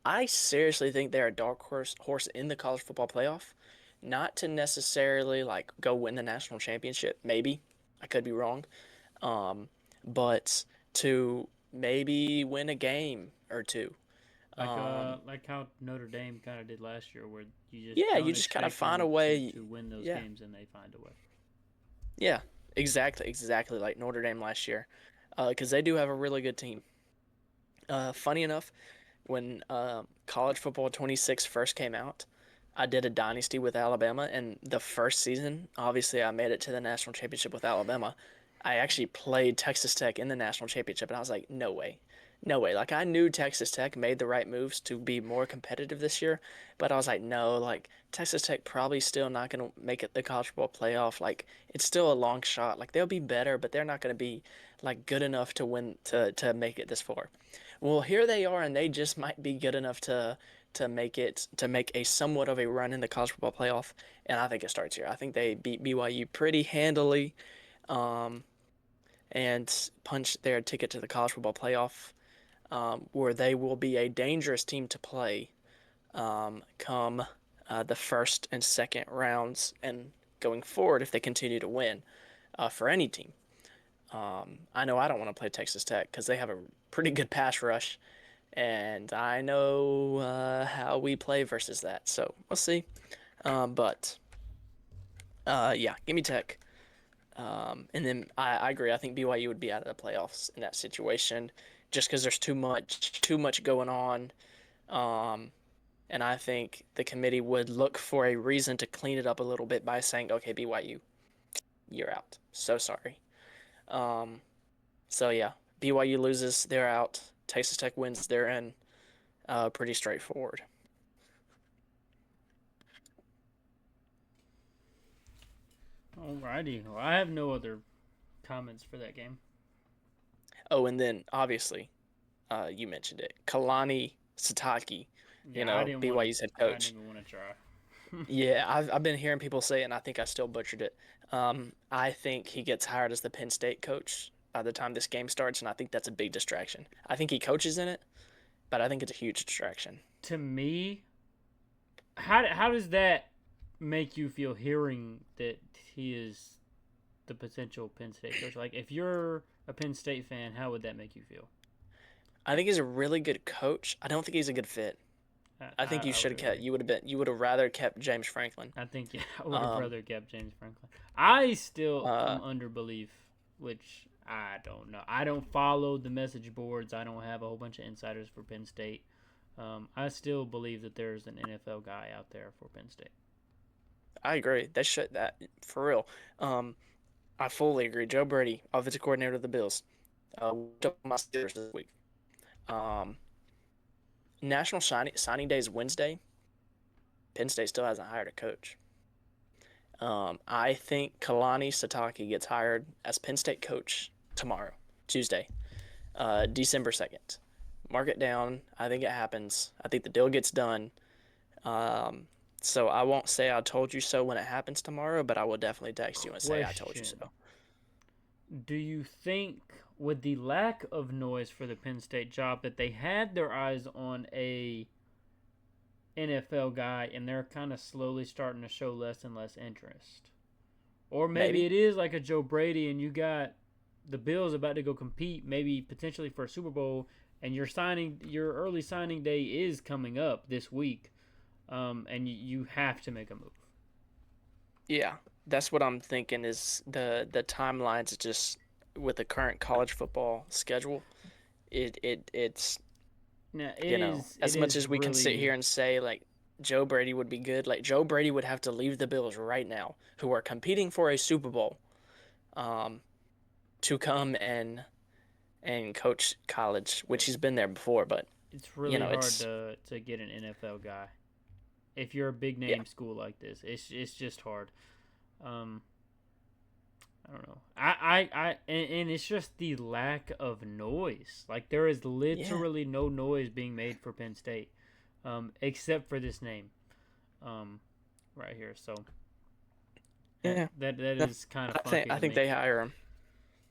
I seriously think they're a dark horse in the college football playoff. Not to necessarily go win the national championship. Maybe. I could be wrong. But to maybe win a game or two. Like how Notre Dame kind of did last year, where you just kind of find a way to win those games, and they find a way. Yeah, exactly like Notre Dame last year, because they do have a really good team. Funny enough, when College Football 26 first came out, I did a dynasty with Alabama, and the first season, obviously, I made it to the national championship with Alabama. I actually played Texas Tech in the national championship, and I was like, no way. I knew Texas Tech made the right moves to be more competitive this year, but I was like, no, Texas Tech probably still not going to make it the college football playoff. It's still a long shot. They'll be better, but they're not going to be, good enough to win, to make it this far. Well, here they are, and they just might be good enough to make a somewhat of a run in the college football playoff, and I think it starts here. I think they beat BYU pretty handily. And punch their ticket to the college football playoff, where they will be a dangerous team to play come the first and second rounds and going forward if they continue to win for any team. I know I don't want to play Texas Tech because they have a pretty good pass rush, and I know how we play versus that. So we'll see. But yeah, give me Tech. And then I agree. I think BYU would be out of the playoffs in that situation, just because there's too much going on. Um, and I think the committee would look for a reason to clean it up a little bit by saying, "Okay, BYU, you're out. So sorry." Um, so yeah, BYU loses, they're out. Texas Tech wins, they're in. Pretty straightforward. Alrighty. Well, I have no other comments for that game. Oh, and then obviously, you mentioned it, Kalani Sitake, Yeah, BYU's head I didn't coach. even want to try. Yeah, I've been hearing people say it, and I think I still butchered it. I think he gets hired as the Penn State coach by the time this game starts, and I think that's a big distraction. I think he coaches in it, but I think it's a huge distraction. To me, how does that make you feel hearing that he is the potential Penn State coach? Like, if you're a Penn State fan, how would that make you feel? I think he's a really good coach. I don't think he's a good fit. I think you I should would have kept. agree. You would have rather kept James Franklin. I think, yeah, I would have Um, rather kept James Franklin. I still uh, am under belief, which I don't know. I don't follow the message boards. I don't have a whole bunch of insiders for Penn State. I still believe that there's an NFL guy out there for Penn State. I agree. That for real. Um, I fully agree. Joe Brady, offensive coordinator of the Bills. My Steelers this week. Um, National Signing Day is Wednesday. Penn State still hasn't hired a coach. I think Kalani Sitake gets hired as Penn State coach tomorrow, Tuesday, December 2nd. Mark it down. I think it happens. I think the deal gets done. Um, so I won't say I told you so when it happens tomorrow, but I will definitely text you and say I told you Question: so. Do you think, with the lack of noise for the Penn State job, that they had their eyes on a NFL guy and they're kind of slowly starting to show less and less interest? Or maybe Maybe. it is like a Joe Brady and you got the Bills about to go compete, maybe potentially for a Super Bowl, and your early signing day is coming up this week, and you have to make a move. Yeah, that's what I'm thinking is the timelines just with the current college football schedule. It's Now it as much is as we can sit here really and say like Joe Brady would be good, like Joe Brady would have to leave the Bills right now, who are competing for a Super Bowl, um, to come and coach college, which he's been there before, but it's really hard it's to get an NFL guy if you're a big yeah, name school like this. It's just hard. Um, I don't know. And it's just the lack of noise. Like there is yeah, literally no noise being made for Penn State, except for this name, um, right here. So yeah. that No, is kind of I funky to think me. they hire him.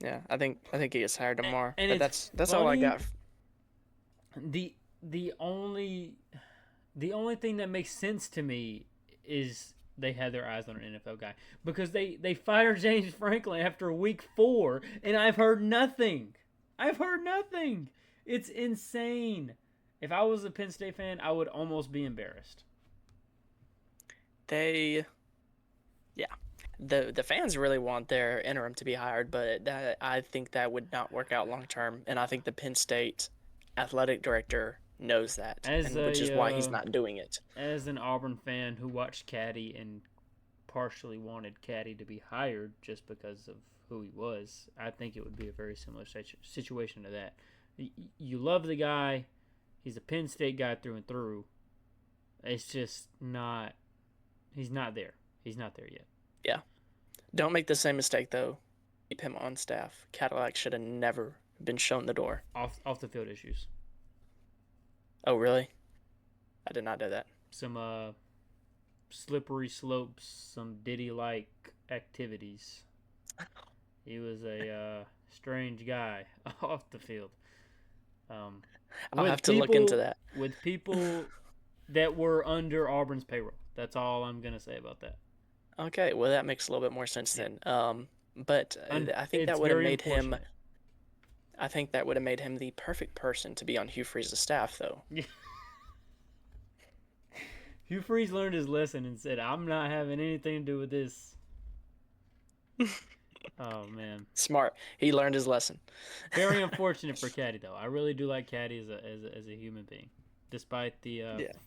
Yeah, I think he gets hired tomorrow. And But it's that's all I funny. got. The the only the only thing that makes sense to me is they had their eyes on an NFL guy because they fired James Franklin after week 4 and I've heard nothing. I've heard nothing. It's insane. If I was a Penn State fan, I would almost be embarrassed. They yeah. The fans really want their interim to be hired, but I think that would not work out long term, and I think the Penn State athletic director knows that, As and which is why he's a not doing it. as an Auburn fan who watched Caddy and partially wanted Caddy to be hired just because of who he was, I think it would be a very similar situation to that. You love the guy, he's a Penn State guy through and through. It's just not, he's not there. He's not there yet. Yeah. Don't make the same mistake though. Keep him on staff. Cadillac should have never been shown the door. Off the field issues. Oh, really? I did not know that. Some slippery slopes, some Diddy like activities. He was a strange guy off the field. Um, I'll with have to look into people that. with people that were under Auburn's payroll. That's all I'm gonna say about that. Okay, well that makes a little bit more sense Yeah, then. But I think it's that would have very made him. unfortunate. I think that would have made him the perfect person to be on Hugh Freeze's staff, though. Yeah. Hugh Freeze learned his lesson and said, "I'm not having anything to do with this." Oh man, Smart. He learned his lesson. very unfortunate for Caddy though. I really do like Caddy as a human being, despite Yeah.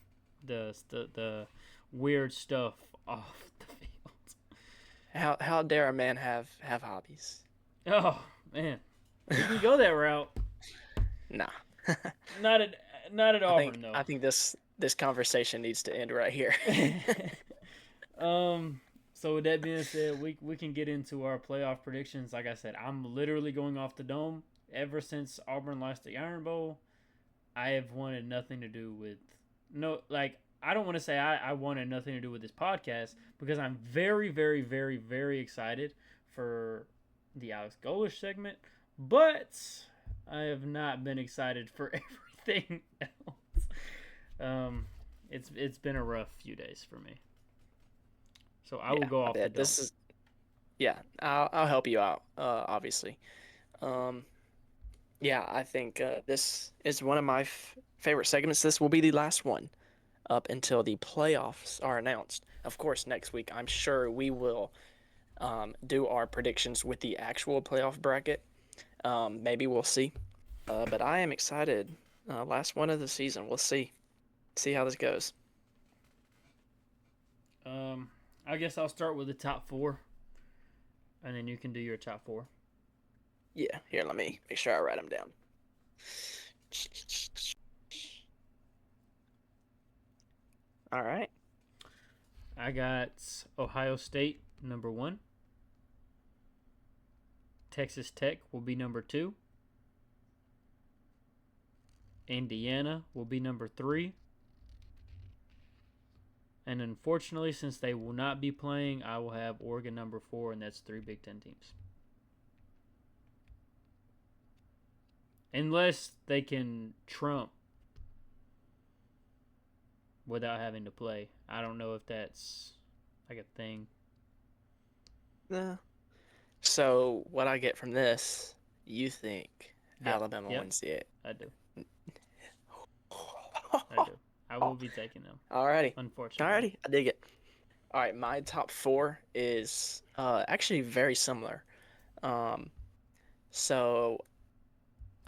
the weird stuff off the field. How dare a man have hobbies? Oh man, we can go that route. Nah. Not at not at I think Auburn though. I think this conversation needs to end right here. um. So with that being said, we can get into our playoff predictions. Like I said, I'm literally going off the dome. Ever since Auburn lost the Iron Bowl, I have wanted nothing to do with no like I don't want to say I wanted nothing to do with this podcast because I'm very, very, very, very excited for the Alex Golish segment, but I have not been excited for everything else. Um, it's been a rough few days for me, so I will Yeah, go I off the bet dome. this is. Yeah, I'll help you out. Obviously. Um, yeah, I think this is one of my favorite segments. This will be the last one up until the playoffs are announced. Of course, next week I'm sure we will do our predictions with the actual playoff bracket. Maybe we'll see. But I am excited. Last one of the season. We'll see. See how this goes. Um, I guess I'll start with the top four, and then you can do your top four. Yeah, here, let me make sure I write them down. All right. I got Ohio State number one. Texas Tech will be number two. Indiana will be number three. And unfortunately, since they will not be playing, I will have Oregon number four, and that's three Big Ten teams. Unless they can trump without having to play. I don't know if that's like a thing. Yeah. So what I get from this, you think Yep, Alabama yep, wins the I do. eight? I do. I will be taking them, Alrighty. unfortunately. Alrighty. I dig it. All right, my top four is actually very similar. Um, so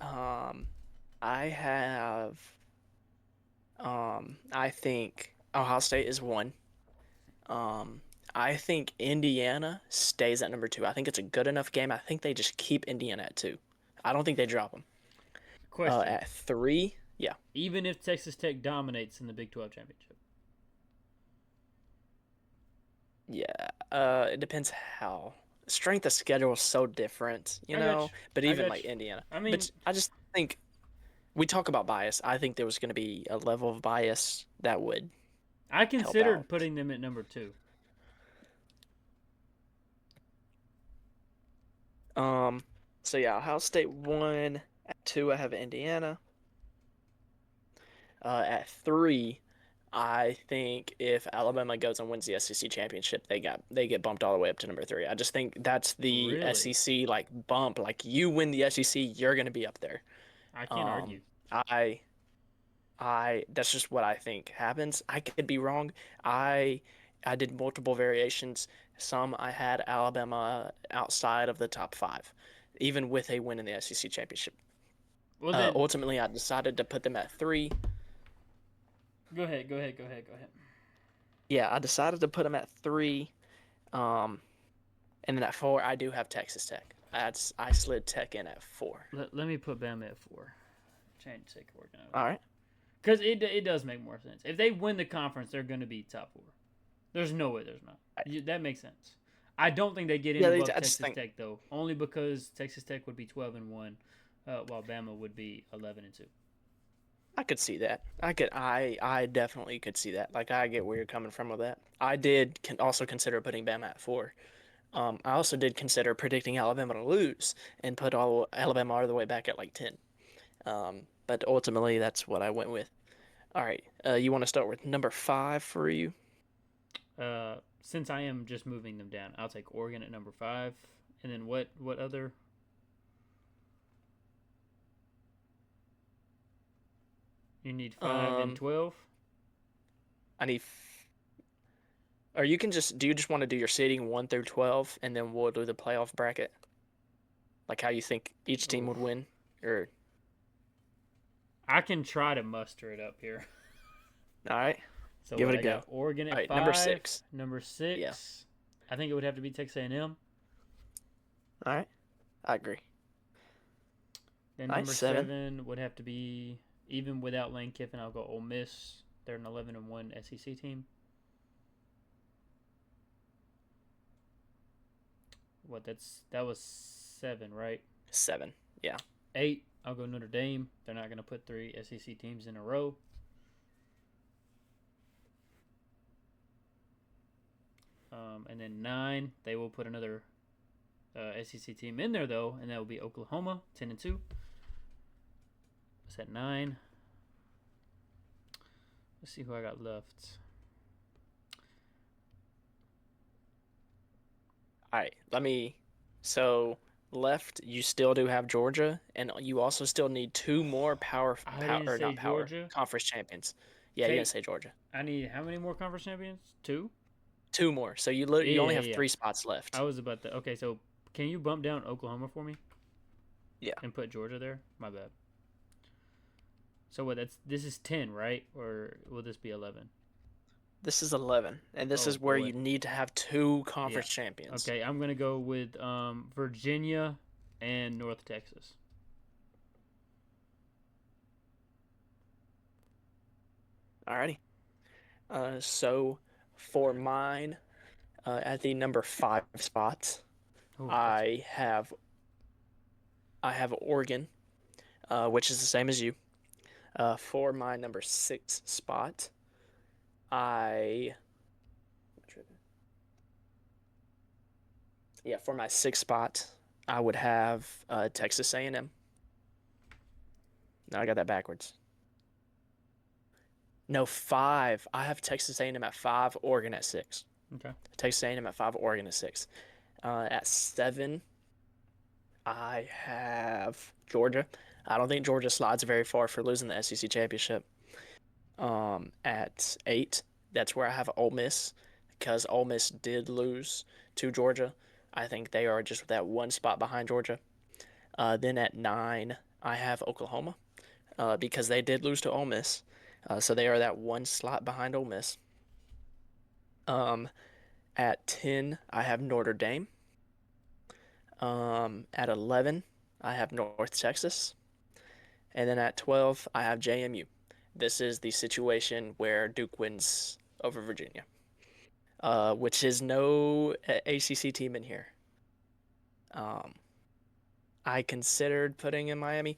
um, I have I think Ohio State is one. Um, I think Indiana stays at number two. I think it's a good enough game. I think they just keep Indiana at two. I don't think they drop them. Question: At three, yeah, even if Texas Tech dominates in the Big 12 championship, yeah. It depends how. Strength of schedule is so different, I got know. you. But I even got like you. Indiana, I mean, but I just think we talk about bias. I think there was going to be a level of bias that would I help out. considered putting them at number two. Um, so yeah, Ohio State one. At two, I have Indiana. At three, I think if Alabama goes and wins the SEC championship, they get bumped all the way up to number three. I just think that's the Really, SEC like bump. Like you win the SEC, you're gonna be up there. I can't Um, argue. I I that's just what I think happens. I could be wrong. I I did multiple variations. Some I had Alabama outside of the top five, even with a win in the SEC championship. Well then, Ultimately, I decided to put them at three. go ahead. Go ahead. Go ahead. Go ahead. Yeah, I decided to put them at three. Um, and then at four, I do have Texas Tech. I slid Tech in at four. Let me put Bama at four. Change Tech working out All right. because it does make more sense. If they win the conference, they're going to be top four. There's no way there's not. That makes sense. I don't think they get in Yeah, above I just Texas think Tech though, only because Texas Tech would be 12-1, while Bama would be 11-2. I could see that. I definitely could see that. Like I get where you're coming from with that. I did also consider putting Bama at four. I also did consider predicting Alabama to lose and put all Alabama all the way back at like 10. But ultimately, that's what I went with. All right. You want to start with number five for you? Since I am just moving them down, I'll take Oregon at number 5. And then what other? You need 5 and Um, 12. I need. Or you can just. Do you just want to do your seeding 1 through 12, and then we'll do the playoff bracket? Like how you think each team Oof. would win, or I can try to muster it up here. all right, So give what it a I go. got Oregon All at right, number 5, 6. number Yeah. 6. I think it would have to be Texas A&M. All right, I agree. Then All right, number 7. 7 would have to be, even without Lane Kiffin, I'll go Ole Miss. They're an 11-1 SEC team. That was 7, right? 7. Yeah. 8, I'll go Notre Dame. They're not going to put 3 SEC teams in a row. And then 9, they will put another SEC team in there though, and that will be Oklahoma, 10-2. What's at 9? Let's see who I got left. All right, let me. So left, you still do have Georgia, and you also still need 2 more I didn't or say not power Georgia. conference champions. Yeah, you didn't Take. say Georgia. I need how many more conference champions? 2. 2 more. So you Yeah, only yeah, have yeah. 3 spots I left. was about to. Okay, so can you bump down Oklahoma for me Yeah. and put Georgia there? My bad. So what? This is 10, right? Or will this be 11? This is 11, and this Oh is where boy. you need to have 2 Yeah. conference champions. Okay, I'm gonna go with Virginia and North Texas. Alrighty. So for mine, at the number 5 spot, Oh, I have Oregon, which is the same as you. For my number 6 spot, I for my 6th spot, I would have Texas A&M. No, I got that backwards. No, 5. I have Texas A&M at 5, Oregon at 6. okay. Texas A&M at 5, Oregon at 6. At 7, I have Georgia. I don't think Georgia slides very far for losing the SEC championship. At 8, that's where I have Ole Miss, because Ole Miss did lose to Georgia. I think they are just that 1 spot behind Georgia. Then at 9, I have Oklahoma, because they did lose to Ole Miss. So they are that 1 slot behind Ole Miss. At 10, I have Notre Dame. At 11, I have North Texas. And then at 12, I have JMU. This is the situation where Duke wins over Virginia, which is no ACC team in here. I considered putting in Miami.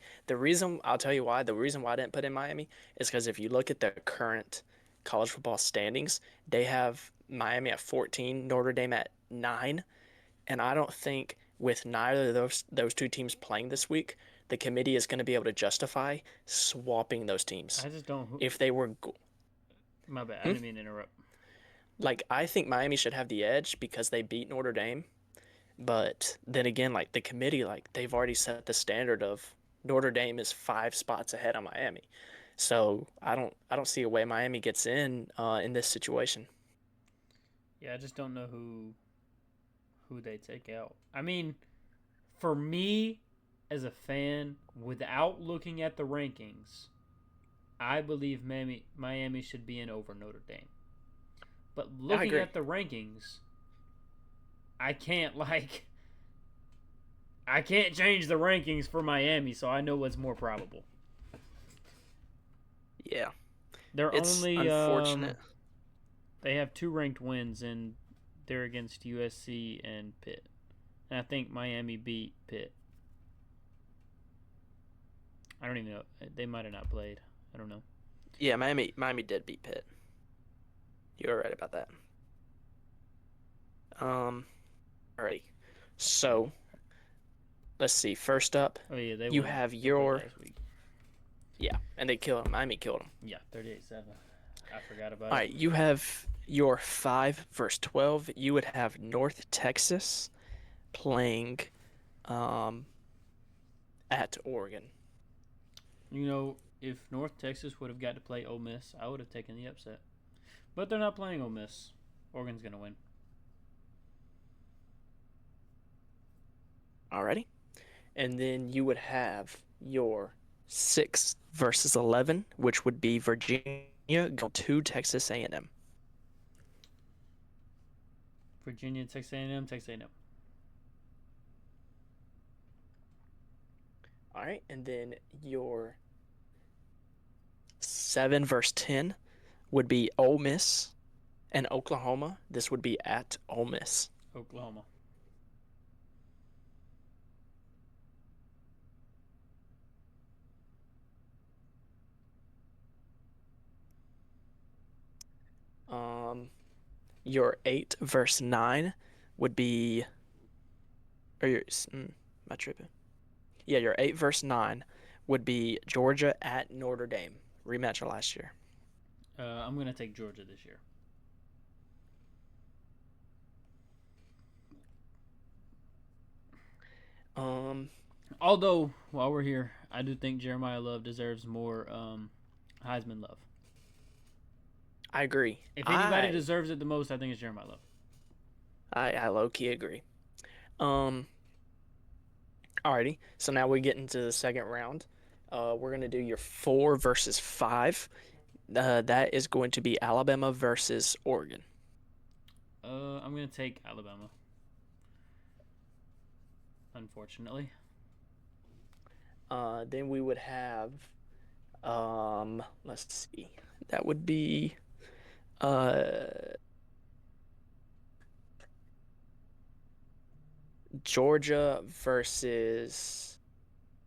I'll tell you why. The reason why I didn't put in Miami is because if you look at the current college football standings, they have Miami at 14, Notre Dame at 9, and I don't think with neither of those 2 teams playing this week, the committee is going to be able to justify swapping those teams. I just don't. If they were, My bad. I didn't mean to interrupt. like, I think Miami should have the edge because they beat Notre Dame. But then again, like the committee, like they've already set the standard of Notre Dame is 5 spots ahead of Miami. So I don't see a way Miami gets in this situation. Yeah, I just don't know who they take out. I mean, for me as a fan, without looking at the rankings, I believe Miami should be in over Notre Dame. But looking at the rankings, I can't change the rankings for Miami, so I know what's more probable. Yeah, They're it's only unfortunate. They have 2 ranked wins, and they're against USC and Pitt. And I think Miami beat Pitt. I don't even know. They might have not played. I don't know. Yeah, Miami did beat Pitt. You were right about that. Alrighty. So, let's see. First up, Oh yeah, they you won. have They played your last week. yeah, and they killed him. Miami killed him. Yeah, 38-7. I forgot about All it. right, your 5 verse 12, you would have North Texas playing um, at Oregon. You know, if North Texas would have got to play Ole Miss, I would have taken the upset. But they're not playing Ole Miss. Oregon's gonna win. Alrighty. And then you would have your 6 versus 11, which would be Virginia going to Texas A&M. Virginia, Texas A&M, Texas A&M. All right, and then your 7 verse 10 would be Ole Miss and Oklahoma. This would be at Ole Miss. Oklahoma. Your 8 verse 9 would be, or your, my tripping. Yeah, your 8 verse 9 would be Georgia at Notre Dame. Rematch of last year. I'm gonna take Georgia this year. Um, Although, while we're here, I do think Jeremiah Love deserves more Heisman love. I agree. If anybody deserves it the most, I think it's Jeremiah Love. I low key agree. Um, Alrighty. So now we get into the second round. We're gonna do your 4 versus 5. That is going to be Alabama versus Oregon. I'm gonna take Alabama. Unfortunately. Then we would have, let's see, that would be, uh, Georgia versus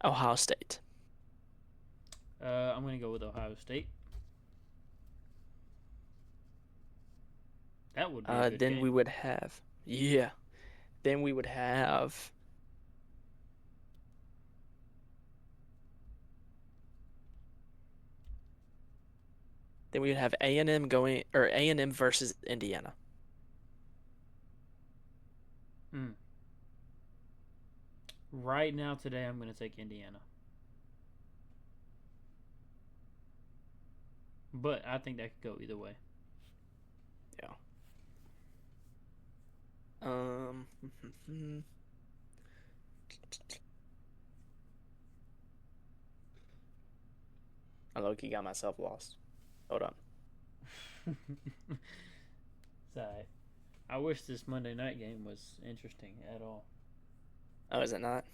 Ohio State. I'm gonna go with Ohio State. That would be a good Then game. we would have, yeah. Then we would have, A&M going, or A&M versus Indiana. Mm. Right now, today, I'm gonna take Indiana. But I think that could go either way. Yeah. Um, I low-key got myself lost. Hold on. Sorry. I wish this Monday night game was interesting at all. Oh, is it not?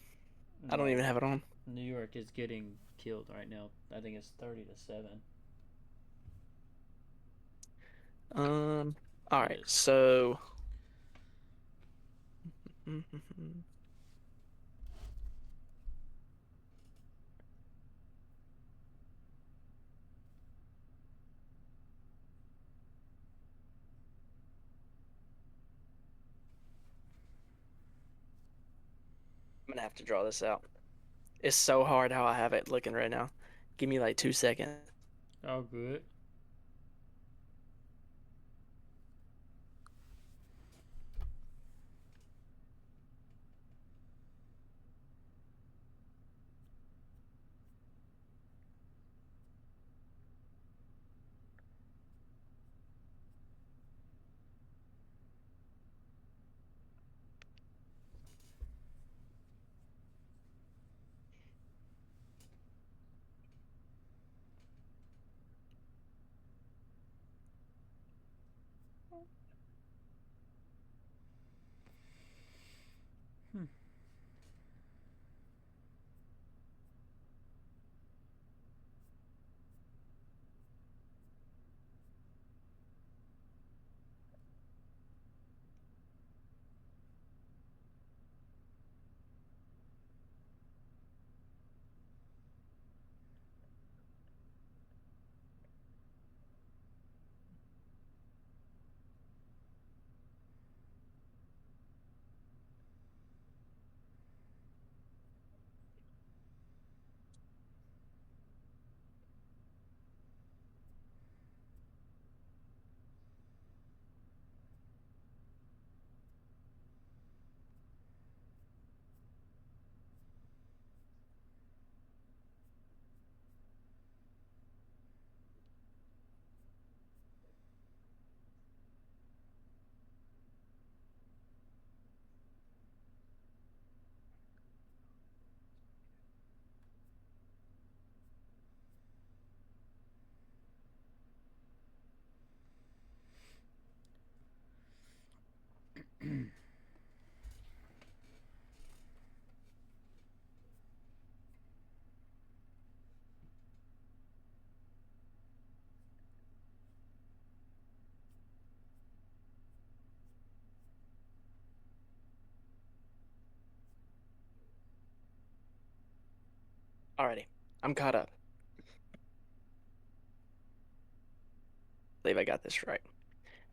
I don't No, even have it on. New York is getting killed right now. I think it's 30-7. All It right. is. So, I'm gonna have to draw this out. It's so hard how I have it looking right now. Give me like 2 seconds. Oh, good. Hmm. Alrighty, I'm caught up. I believe I got this right.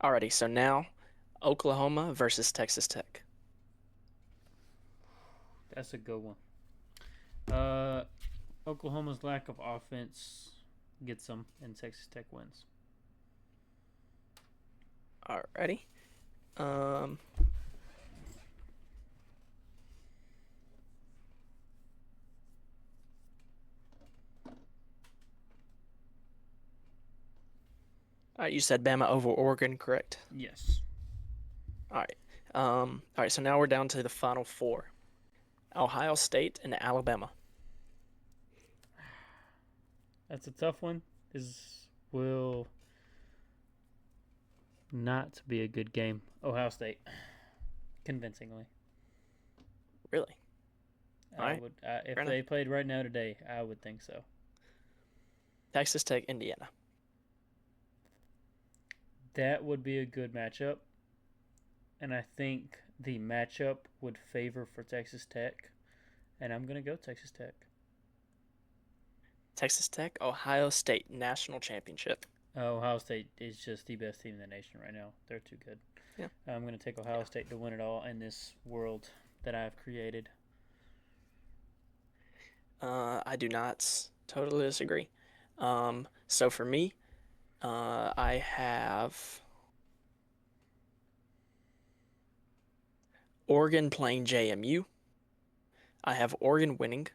Alrighty, so now Oklahoma versus Texas Tech. That's a good one. Uh, Oklahoma's lack of offense gets them, and Texas Tech wins. Alrighty. Um, all right, you said Bama over Oregon, correct? Yes. All right. All right, so now we're down to the final four. Ohio State and Alabama. That's a tough one. This will not be a good game. Ohio State, convincingly. Really? All I right. would, if Fair they enough. played right now today, I would think so. Texas Tech, Indiana. That would be a good matchup, and I think the matchup would favor for Texas Tech, and I'm gonna go Texas Tech. Texas Tech, Ohio State National Championship. Ohio State is just the best team in the nation right now. They're too good. Yeah. I'm gonna take Ohio Yeah. State to win it all in this world that I've created. I do not totally disagree. So for me, I have Oregon playing JMU. I have Oregon winning.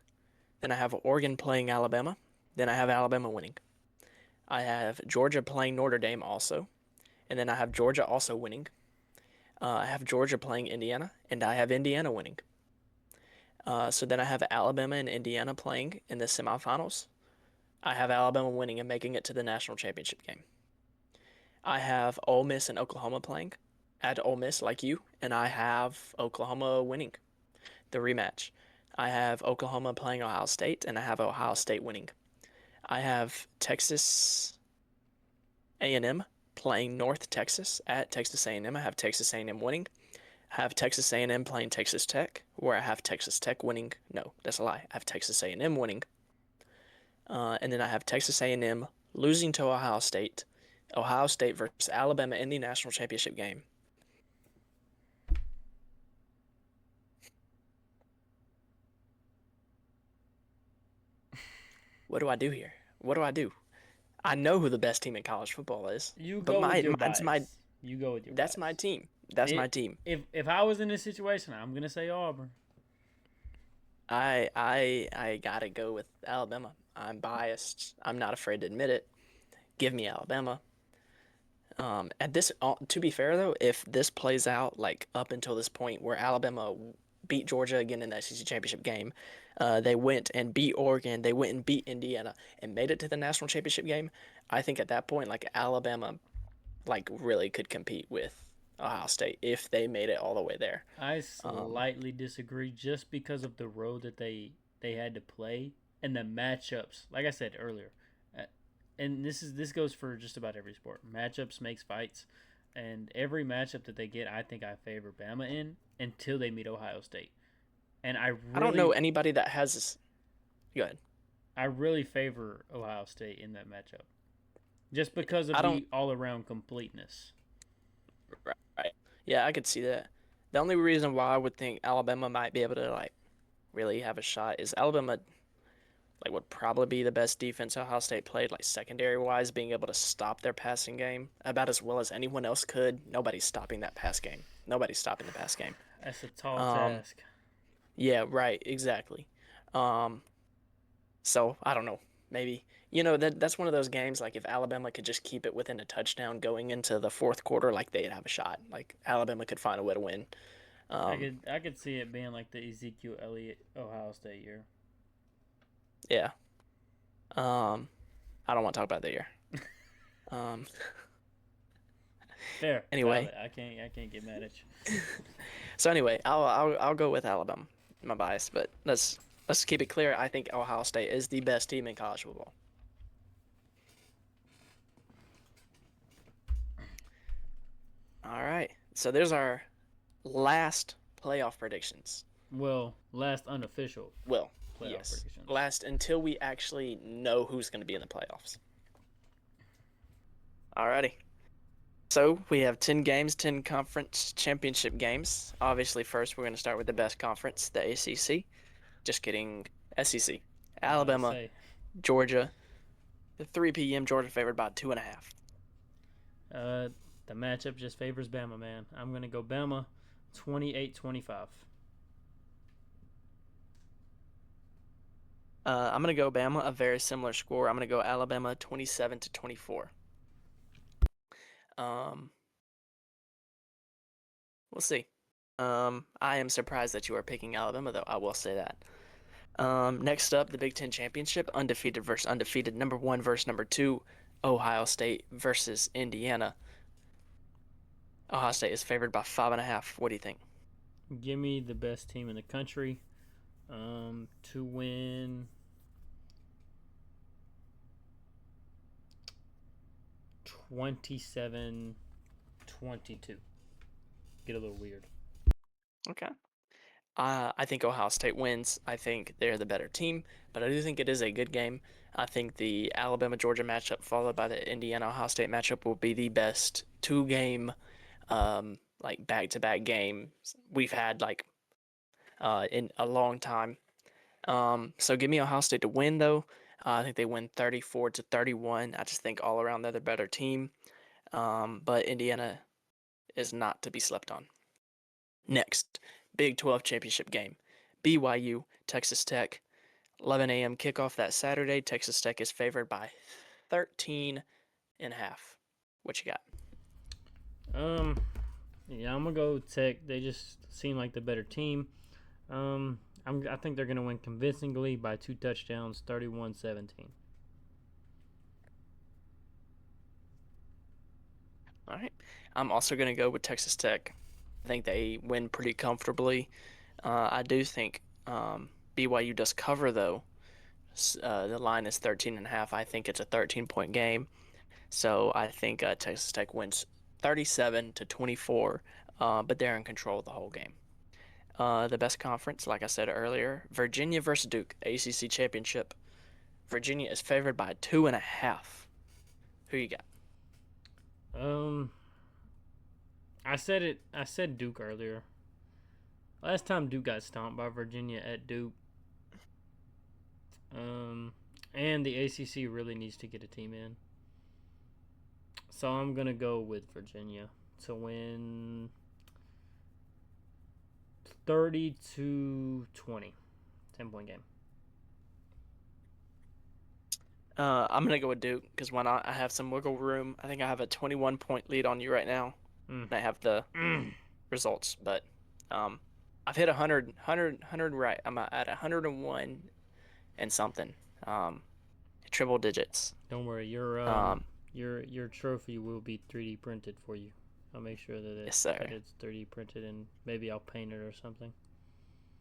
Then I have Oregon playing Alabama. Then I have Alabama winning. I have Georgia playing Notre Dame also. And then I have Georgia also winning. I have Georgia playing Indiana. And I have Indiana winning. So then I have Alabama and Indiana playing in the semifinals. I have Alabama winning and making it to the national championship game. I have Ole Miss and Oklahoma playing at Ole Miss like you, and I have Oklahoma winning the rematch. I have Oklahoma playing Ohio State, and I have Ohio State winning. I have Texas A&M playing North Texas at Texas A&M. I have Texas A&M winning. I have Texas A&M playing Texas Tech, where I have Texas Tech winning. No, that's a lie. I have Texas A&M winning. And then I have Texas A&M losing to Ohio State. Ohio State versus Alabama in the national championship game. What do I do here? What do I do? I know who the best team in college football is, You but go with your mine's my bias. You go with your that's my bias. team. That's my It, team. if I was in this situation, I'm gonna say Auburn. I gotta go with Alabama. I'm biased. I'm not afraid to admit it. Give me Alabama. At this, to be fair though, if this plays out like up until this point where Alabama beat Georgia again in the SEC championship game, they went and beat Oregon, they went and beat Indiana and made it to the national championship game. I think at that point, like Alabama, like really could compete with Ohio State if they made it all the way there. I Um, slightly disagree just because of the road that they had to play and the matchups. Like I said earlier, uh, and this goes for just about every sport. Matchups makes fights, and every matchup that they get, I think I favor Bama in until they meet Ohio State. And I don't know anybody that has this. Go ahead. I really favor Ohio State in that matchup, just because of I don't. the all around completeness. Right. Yeah, I could see that. The only reason why I would think Alabama might be able to like really have a shot is Alabama like would probably be the best defense Ohio State played, like secondary wise, being able to stop their passing game about as well as anyone else could. Nobody's stopping that pass game. Nobody's stopping the pass game. That's a tall Um, task. yeah, right, exactly. Um, so I don't know. Maybe that's one of those games like if Alabama could just keep it within a touchdown going into the fourth quarter, like they'd have a shot. Like Alabama could find a way to win. Um, I could see it being like the Ezekiel Elliott Ohio State year. yeah. I don't want to talk about that year. Um, Fair, anyway, valid. I can't get mad at you. so anyway, I'll go with Alabama. My bias, but let's keep it clear. I think Ohio State is the best team in college football. All right. So there's our last playoff predictions. Well, last unofficial. Well, playoff Yes. predictions. Last until we actually know who's going to be in the playoffs. Alrighty. So we have 10 games, 10 conference championship games. Obviously, first we're going to start with the best conference, the ACC. Just kidding, SEC. I was about to Alabama, say, Georgia. The 3 p.m. Georgia favored by 2.5. the matchup just favors Bama, man. I'm going to go Bama 28-25. I'm going to go Bama, a very similar score. I'm going to go Alabama 27-24. We'll see. I am surprised that you are picking Alabama, though. I will say that. Next up, the Big Ten Championship, undefeated versus undefeated, number 1 versus number 2, Ohio State versus Indiana. Ohio State is favored by 5.5. What do you think? Give me the best team in the country to win 27-22. Get a little weird. Okay. I think Ohio State wins. I think they're the better team, but I do think it is a good game. I think the Alabama-Georgia matchup followed by the Indiana-Ohio State matchup will be the best two-game, like back-to-back games we've had in a long time. So give me Ohio State to win though. I think they win 34-31. I just think all around they're the better team. But Indiana is not to be slept on. Next, Big 12 championship game. BYU, Texas Tech. 11 a.m. kickoff that Saturday. Texas Tech is favored by 13.5. What you got? Yeah, I'm gonna go Tech. They just seem like the better team. I think they're gonna win convincingly by 2 touchdowns, 31-17. All right. I'm also going to go with Texas Tech. I think they win pretty comfortably. I do think BYU does cover, though. The line is 13.5. I think it's a 13-point game. So I think Texas Tech wins 37-24, but they're in control of the whole game. The best conference, like I said earlier, Virginia versus Duke, ACC championship. Virginia is favored by 2.5. Who you got? I said Duke earlier. Last time Duke got stomped by Virginia at Duke. And the ACC really needs to get a team in. So I'm gonna go with Virginia to win 30-20. 10-point game. I'm gonna go with Duke because why not? I have some wiggle room. I think I have a 21-point lead on you right now. And I have the results, but I've hit 100 right. I'm at 101 and something. Triple digits. Don't worry, your trophy will be 3D printed for you. I'll make sure that Yes, sir. it's 3D printed, and maybe I'll paint it or something.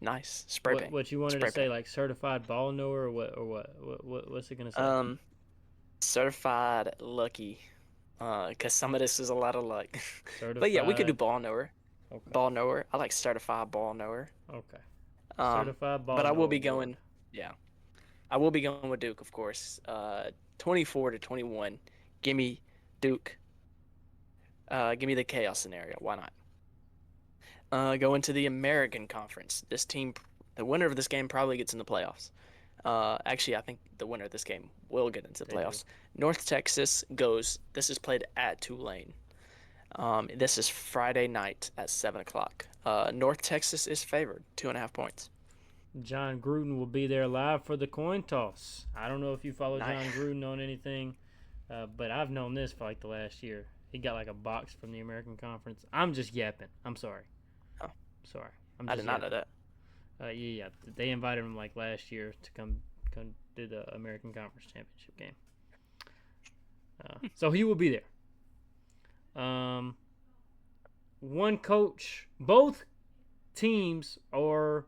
Nice. Spray paint. What you wanted Spray to say, paint. like certified ball knower, or what's it gonna say? Certified lucky. Because some of this is a lot of luck. Certified. But yeah, we could do ball knower. Okay. Ball knower. I like certified ball knower. Okay. Certified ball. But I will be going. Yeah, I will be going with Duke, of course. 24-21. Give me Duke. Give me the chaos scenario. Why not? Go into the American Conference. This team, the winner of this game probably gets in the playoffs. Actually, I think the winner of this game will get into the playoffs. North Texas goes. This is played at Tulane. This is Friday night at 7 o'clock. North Texas is favored 2.5 points. John Gruden will be there live for the coin toss. I don't know if you follow John Gruden on anything, but I've known this for like the last year. He got like a box from the American Conference. I'm just yapping. I'm sorry. Oh, sorry. I did not know that. Yeah, they invited him like last year to come do the American Conference Championship game. So he will be there. One coach, both teams are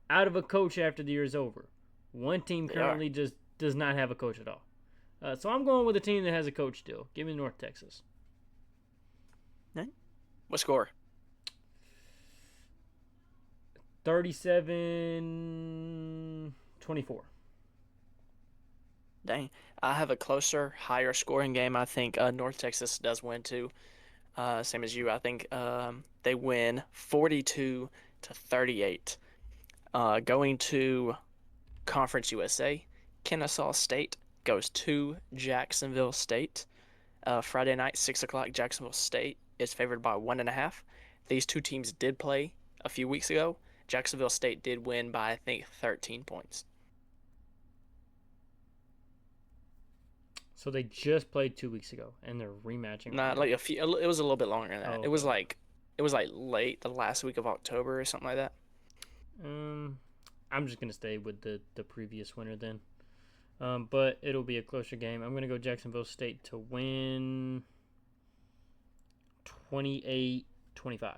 out of a coach after the year is over. One team currently just does not have a coach at all. So I'm going with a team that has a coach still. Give me North Texas. What score? 37-24. 24. Dang. I have a closer, higher scoring game. I think North Texas does win too. Same as you. I think they win 42-38. Going to Conference USA, Kennesaw State goes to Jacksonville State. Friday night, 6 o'clock. Jacksonville State is favored by 1.5. These two teams did play a few weeks ago. Jacksonville State did win by I think 13 points. So they just played 2 weeks ago, and they're rematching. Not like a few. It was a little bit longer than that. Oh, It was like late the last week of October or something like that. I'm just gonna stay with the previous winner then. But it'll be a closer game. I'm gonna go Jacksonville State to win 28-25.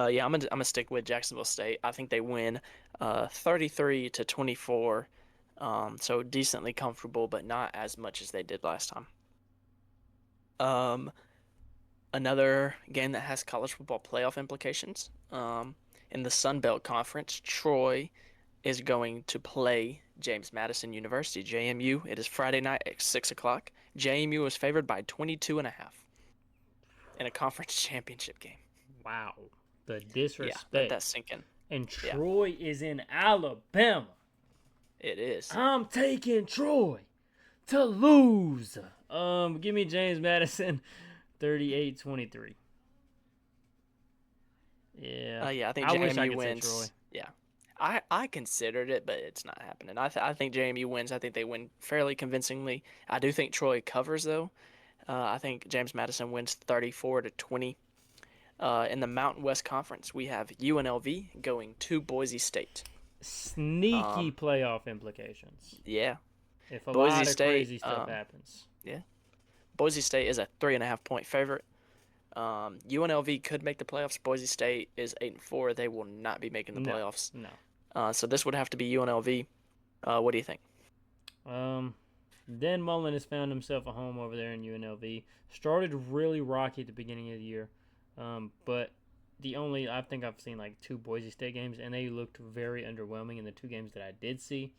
Yeah, I'm gonna stick with Jacksonville State. I think they win 33-24. So decently comfortable, but not as much as they did last time. Another game that has college football playoff implications. In the Sun Belt Conference, Troy is going to play James Madison University, JMU. It is Friday night at 6 o'clock. JMU is favored by 22.5 in a conference championship game. Wow, the disrespect. Yeah, let that sink in. And Troy is in Alabama. It is. I'm taking Troy to lose. Give me James Madison, 38-23. Yeah. Yeah, I think JMU wins. Yeah. I considered it, but it's not happening. I think JMU wins. I think they win fairly convincingly. I do think Troy covers though. I think James Madison wins 34-20. In the Mountain West Conference, we have UNLV going to Boise State. Sneaky playoff implications. Yeah. If a lot of crazy stuff happens. Yeah. Boise State is a 3.5-point favorite. UNLV could make the playoffs. Boise State is 8-4. They will not be making the playoffs. No. So this would have to be UNLV. What do you think? Dan Mullen has found himself a home over there in UNLV. Started really rocky at the beginning of the year, but I think I've seen like 2 Boise State games, and they looked very underwhelming in the 2 games that I did see.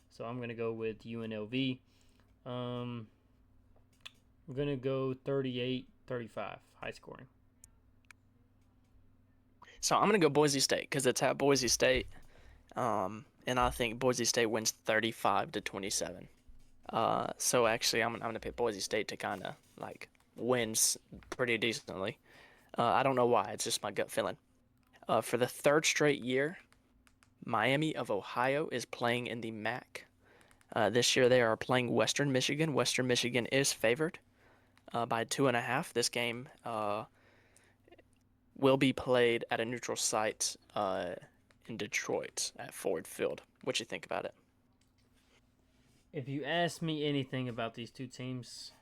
So I'm going to go with UNLV. I'm going to go 38-35, high scoring. So I'm going to go Boise State because it's at Boise State, and I think Boise State wins 35-27. So actually I'm going to pick Boise State to kind of like wins pretty decently. I don't know why. It's just my gut feeling. For the 3rd straight year, Miami of Ohio is playing in the MAC. This year they are playing Western Michigan. Western Michigan is favored by 2.5. This game will be played at a neutral site in Detroit at Ford Field. What you think about it? If you ask me anything about these 2 teams,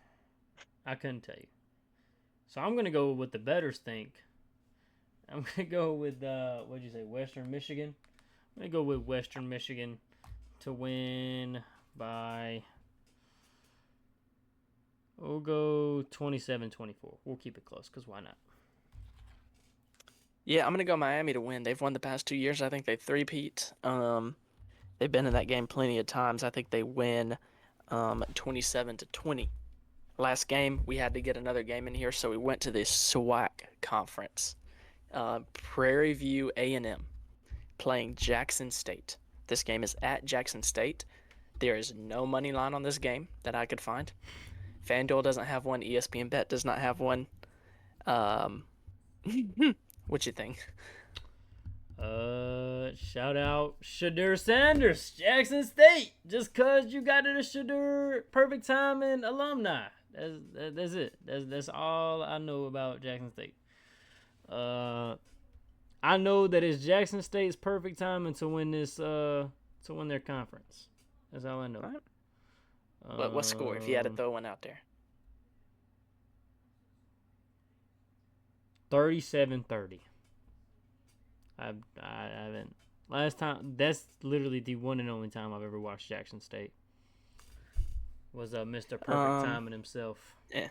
I couldn't tell you. So I'm going to go with what the bettors think. I'm going to go with, what'd you say, Western Michigan? I'm going to go with Western Michigan to win by, we'll go 27-24. We'll keep it close because why not? Yeah, I'm going to go Miami to win. They've won the past 2 years. I think they three-peat. They've been in that game plenty of times. I think they win 27-20. Last game, we had to get another game in here, so we went to the SWAC conference. Prairie View A&M playing Jackson State. This game is at Jackson State. There is no money line on this game that I could find. FanDuel doesn't have one. ESPN Bet does not have one. What you think? Shout out Shadur Sanders, Jackson State. Just cause you got it a Shadur perfect timing alumni. That's it. That's all I know about Jackson State. I know that it's Jackson State's perfect timing to win this to win their conference. That's all I know. All right. What score if you had to throw one out there? 37-30. I haven't. Last time, that's literally the one and only time I've ever watched Jackson State. Was Mr. Perfect Timing himself. Yeah.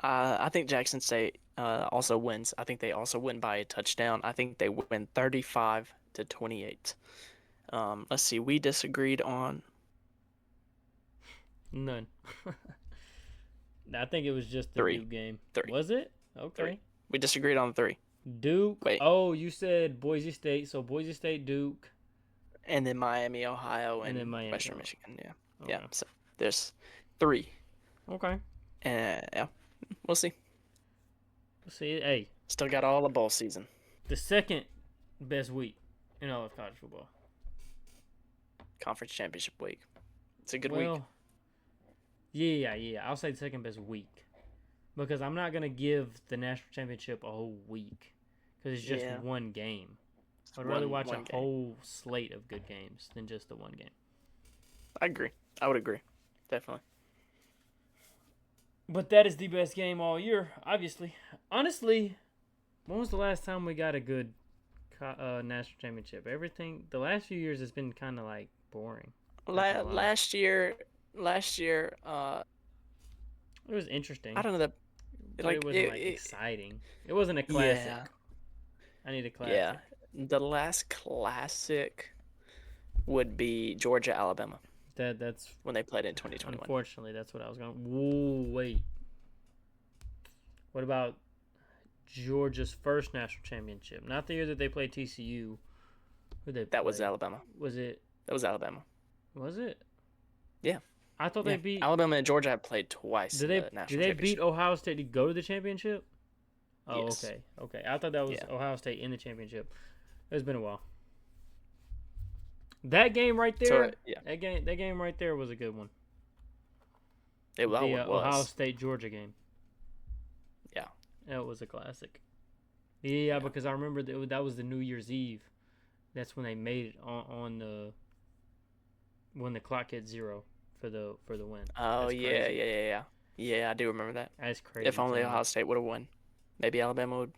I think Jackson State also wins. I think they also win by a touchdown. I think they win 35-28. Let's see. We disagreed on None. I think it was just the three. Duke game. Three. Was it? Three. Okay. We disagreed on three. Duke. Wait. Oh, you said Boise State. So Boise State, Duke, And then Miami, Ohio, and and then Miami. Western Michigan. Yeah. Yeah. Okay. So there's three. Okay. Yeah. We'll see. Let's see. Hey, Still got all the bowl season. the second best week in all of college football. Conference championship week. It's a good Well, week. yeah. I'll say the second best week because I'm not gonna give the national championship a whole week because it's just Yeah. one game. It's I'd rather watch one a game. whole slate of good games than just the one game. I agree. I would agree. Definitely. But that is the best game all year, obviously. Honestly, when was the last time we got a good national championship? The last few years has been kind of like boring. Last year, It was interesting, I don't know. but Like it wasn't like exciting. It wasn't a classic. Yeah. I need a classic. Yeah. The last classic would be Georgia, Alabama That's when they played in 2021. unfortunately that's what I was going. Whoa, wait. What about Georgia's first national championship? Not the year that they played TCU. Who they? That was played? Alabama. Was it? That was Alabama. Was it? Yeah. I thought they beat. Alabama and Georgia have played twice. Did in they? the national Did they beat championship. Ohio State to go to the championship? Oh, Yes. okay. Okay. I thought that was Yeah. Ohio State in the championship. It's been a while. That game right there. So, yeah, That game right there was a good one. it was. The Ohio State Georgia game. Yeah. That was a classic. Yeah, because I remember that was the New Year's Eve. That's when they made it on the when the clock hit 0 for the win. Oh That's yeah, crazy. yeah. Yeah, I do remember that. That's crazy. If only to me. Ohio State would have won, maybe Alabama would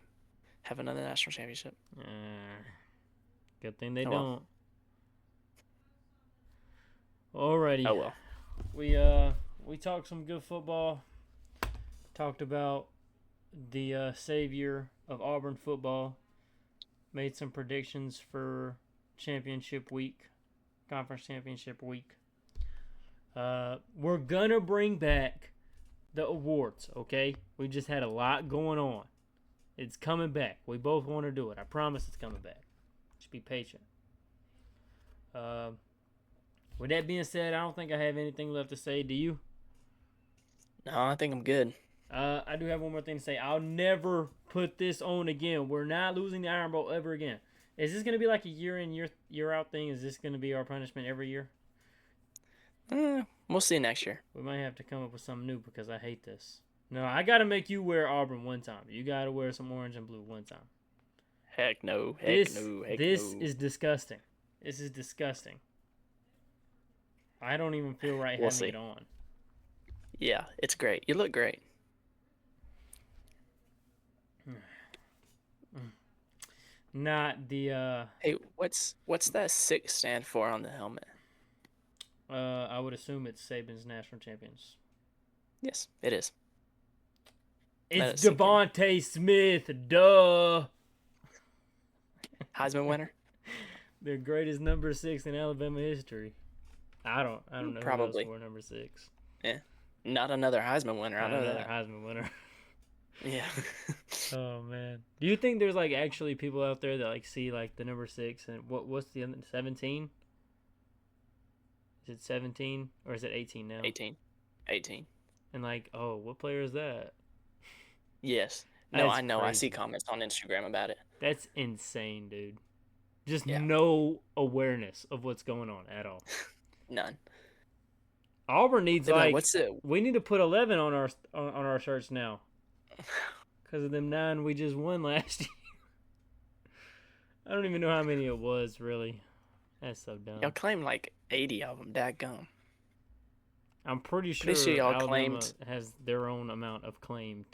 have another national championship. Good thing they Oh, don't. Alrighty. Oh well. We talked some good football. Talked about the savior of Auburn football. Made some predictions for championship week, conference championship week. We're gonna bring back the awards, okay? We just had a lot going on. It's coming back. We both want to do it. I promise it's coming back. Just be patient. With that being said, I don't think I have anything left to say. Do you? No, I think I'm good. I do have one more thing to say. I'll never put this on again. We're not losing the Iron Bowl ever again. Is this going to be like a year in, year out thing? Is this going to be our punishment every year? We'll see next year. We might have to come up with something new because I hate this. No, I got to make you wear Auburn one time. You got to wear some orange and blue one time. Heck no. This is disgusting. This is disgusting. I don't even feel right We'll having see. it on. Yeah, it's great. You look great. Not the Hey, what's that 6 stand for on the helmet? I would assume it's Saban's national champions. Yes, it is. Let it It's sink in. Devontae Smith, duh. Heisman winner? The greatest number 6 in Alabama history. I don't know Probably. who else wore number 6. Not another Heisman winner. I know Another that. Heisman winner. Yeah. Oh man. Do you think there's like actually people out there that like see like the number 6 and what's the 17? Is it 17 or is it 18 now? 18. And like, oh, what player is that? Yes. No, That's I know. I see crazy. comments on Instagram about it. That's insane, dude. Just Yeah. no awareness of what's going on at all. None. Auburn needs They're like, like what's it? we need to put 11 on our shirts now because of them 9 we just won last year. I don't even know how many it was really. That's so dumb. Y'all claimed like 80 of them. Dadgum. I'm pretty sure Pretty sure y'all Alabama claimed- has their own amount of claimed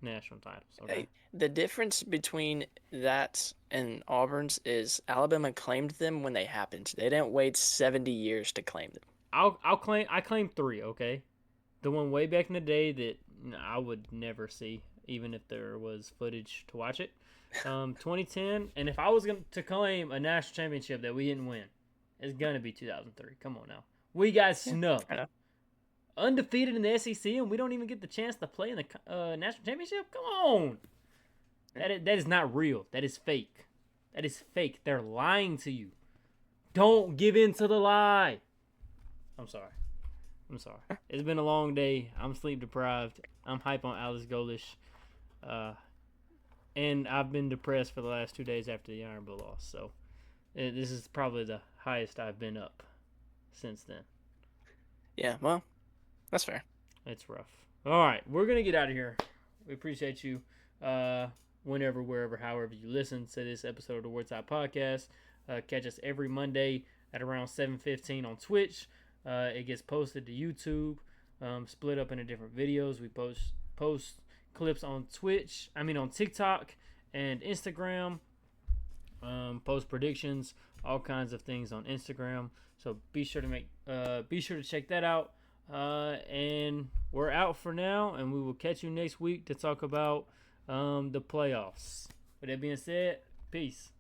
national titles. Okay. Hey, the difference between that and Auburn's is Alabama claimed them when they happened. They didn't wait 70 years to claim them. I claim 3. Okay, the one way back in the day that I would never see, even if there was footage to watch it. 2010, and if I was going to claim a national championship that we didn't win, it's gonna be 2003. Come on now, we got snubbed, undefeated in the SEC, and we don't even get the chance to play in the national championship. Come on, that is not real. That is fake. That is fake. They're lying to you. Don't give in to the lie. I'm sorry. It's been a long day. I'm sleep deprived. I'm hype on Alex Golesh. And I've been depressed for the last 2 days after the Iron Bowl loss. So this is probably the highest I've been up since then. Yeah, well, that's fair. It's rough. All right, we're going to get out of here. We appreciate you whenever, wherever, however you listen to this episode of the Wardside Podcast. Catch us every Monday at around 7:15 on Twitch. It gets posted to YouTube, split up into different videos. We post clips on on TikTok and Instagram. Post predictions, all kinds of things on Instagram. So be sure to check that out. And we're out for now, and we will catch you next week to talk about the playoffs. With that being said, peace.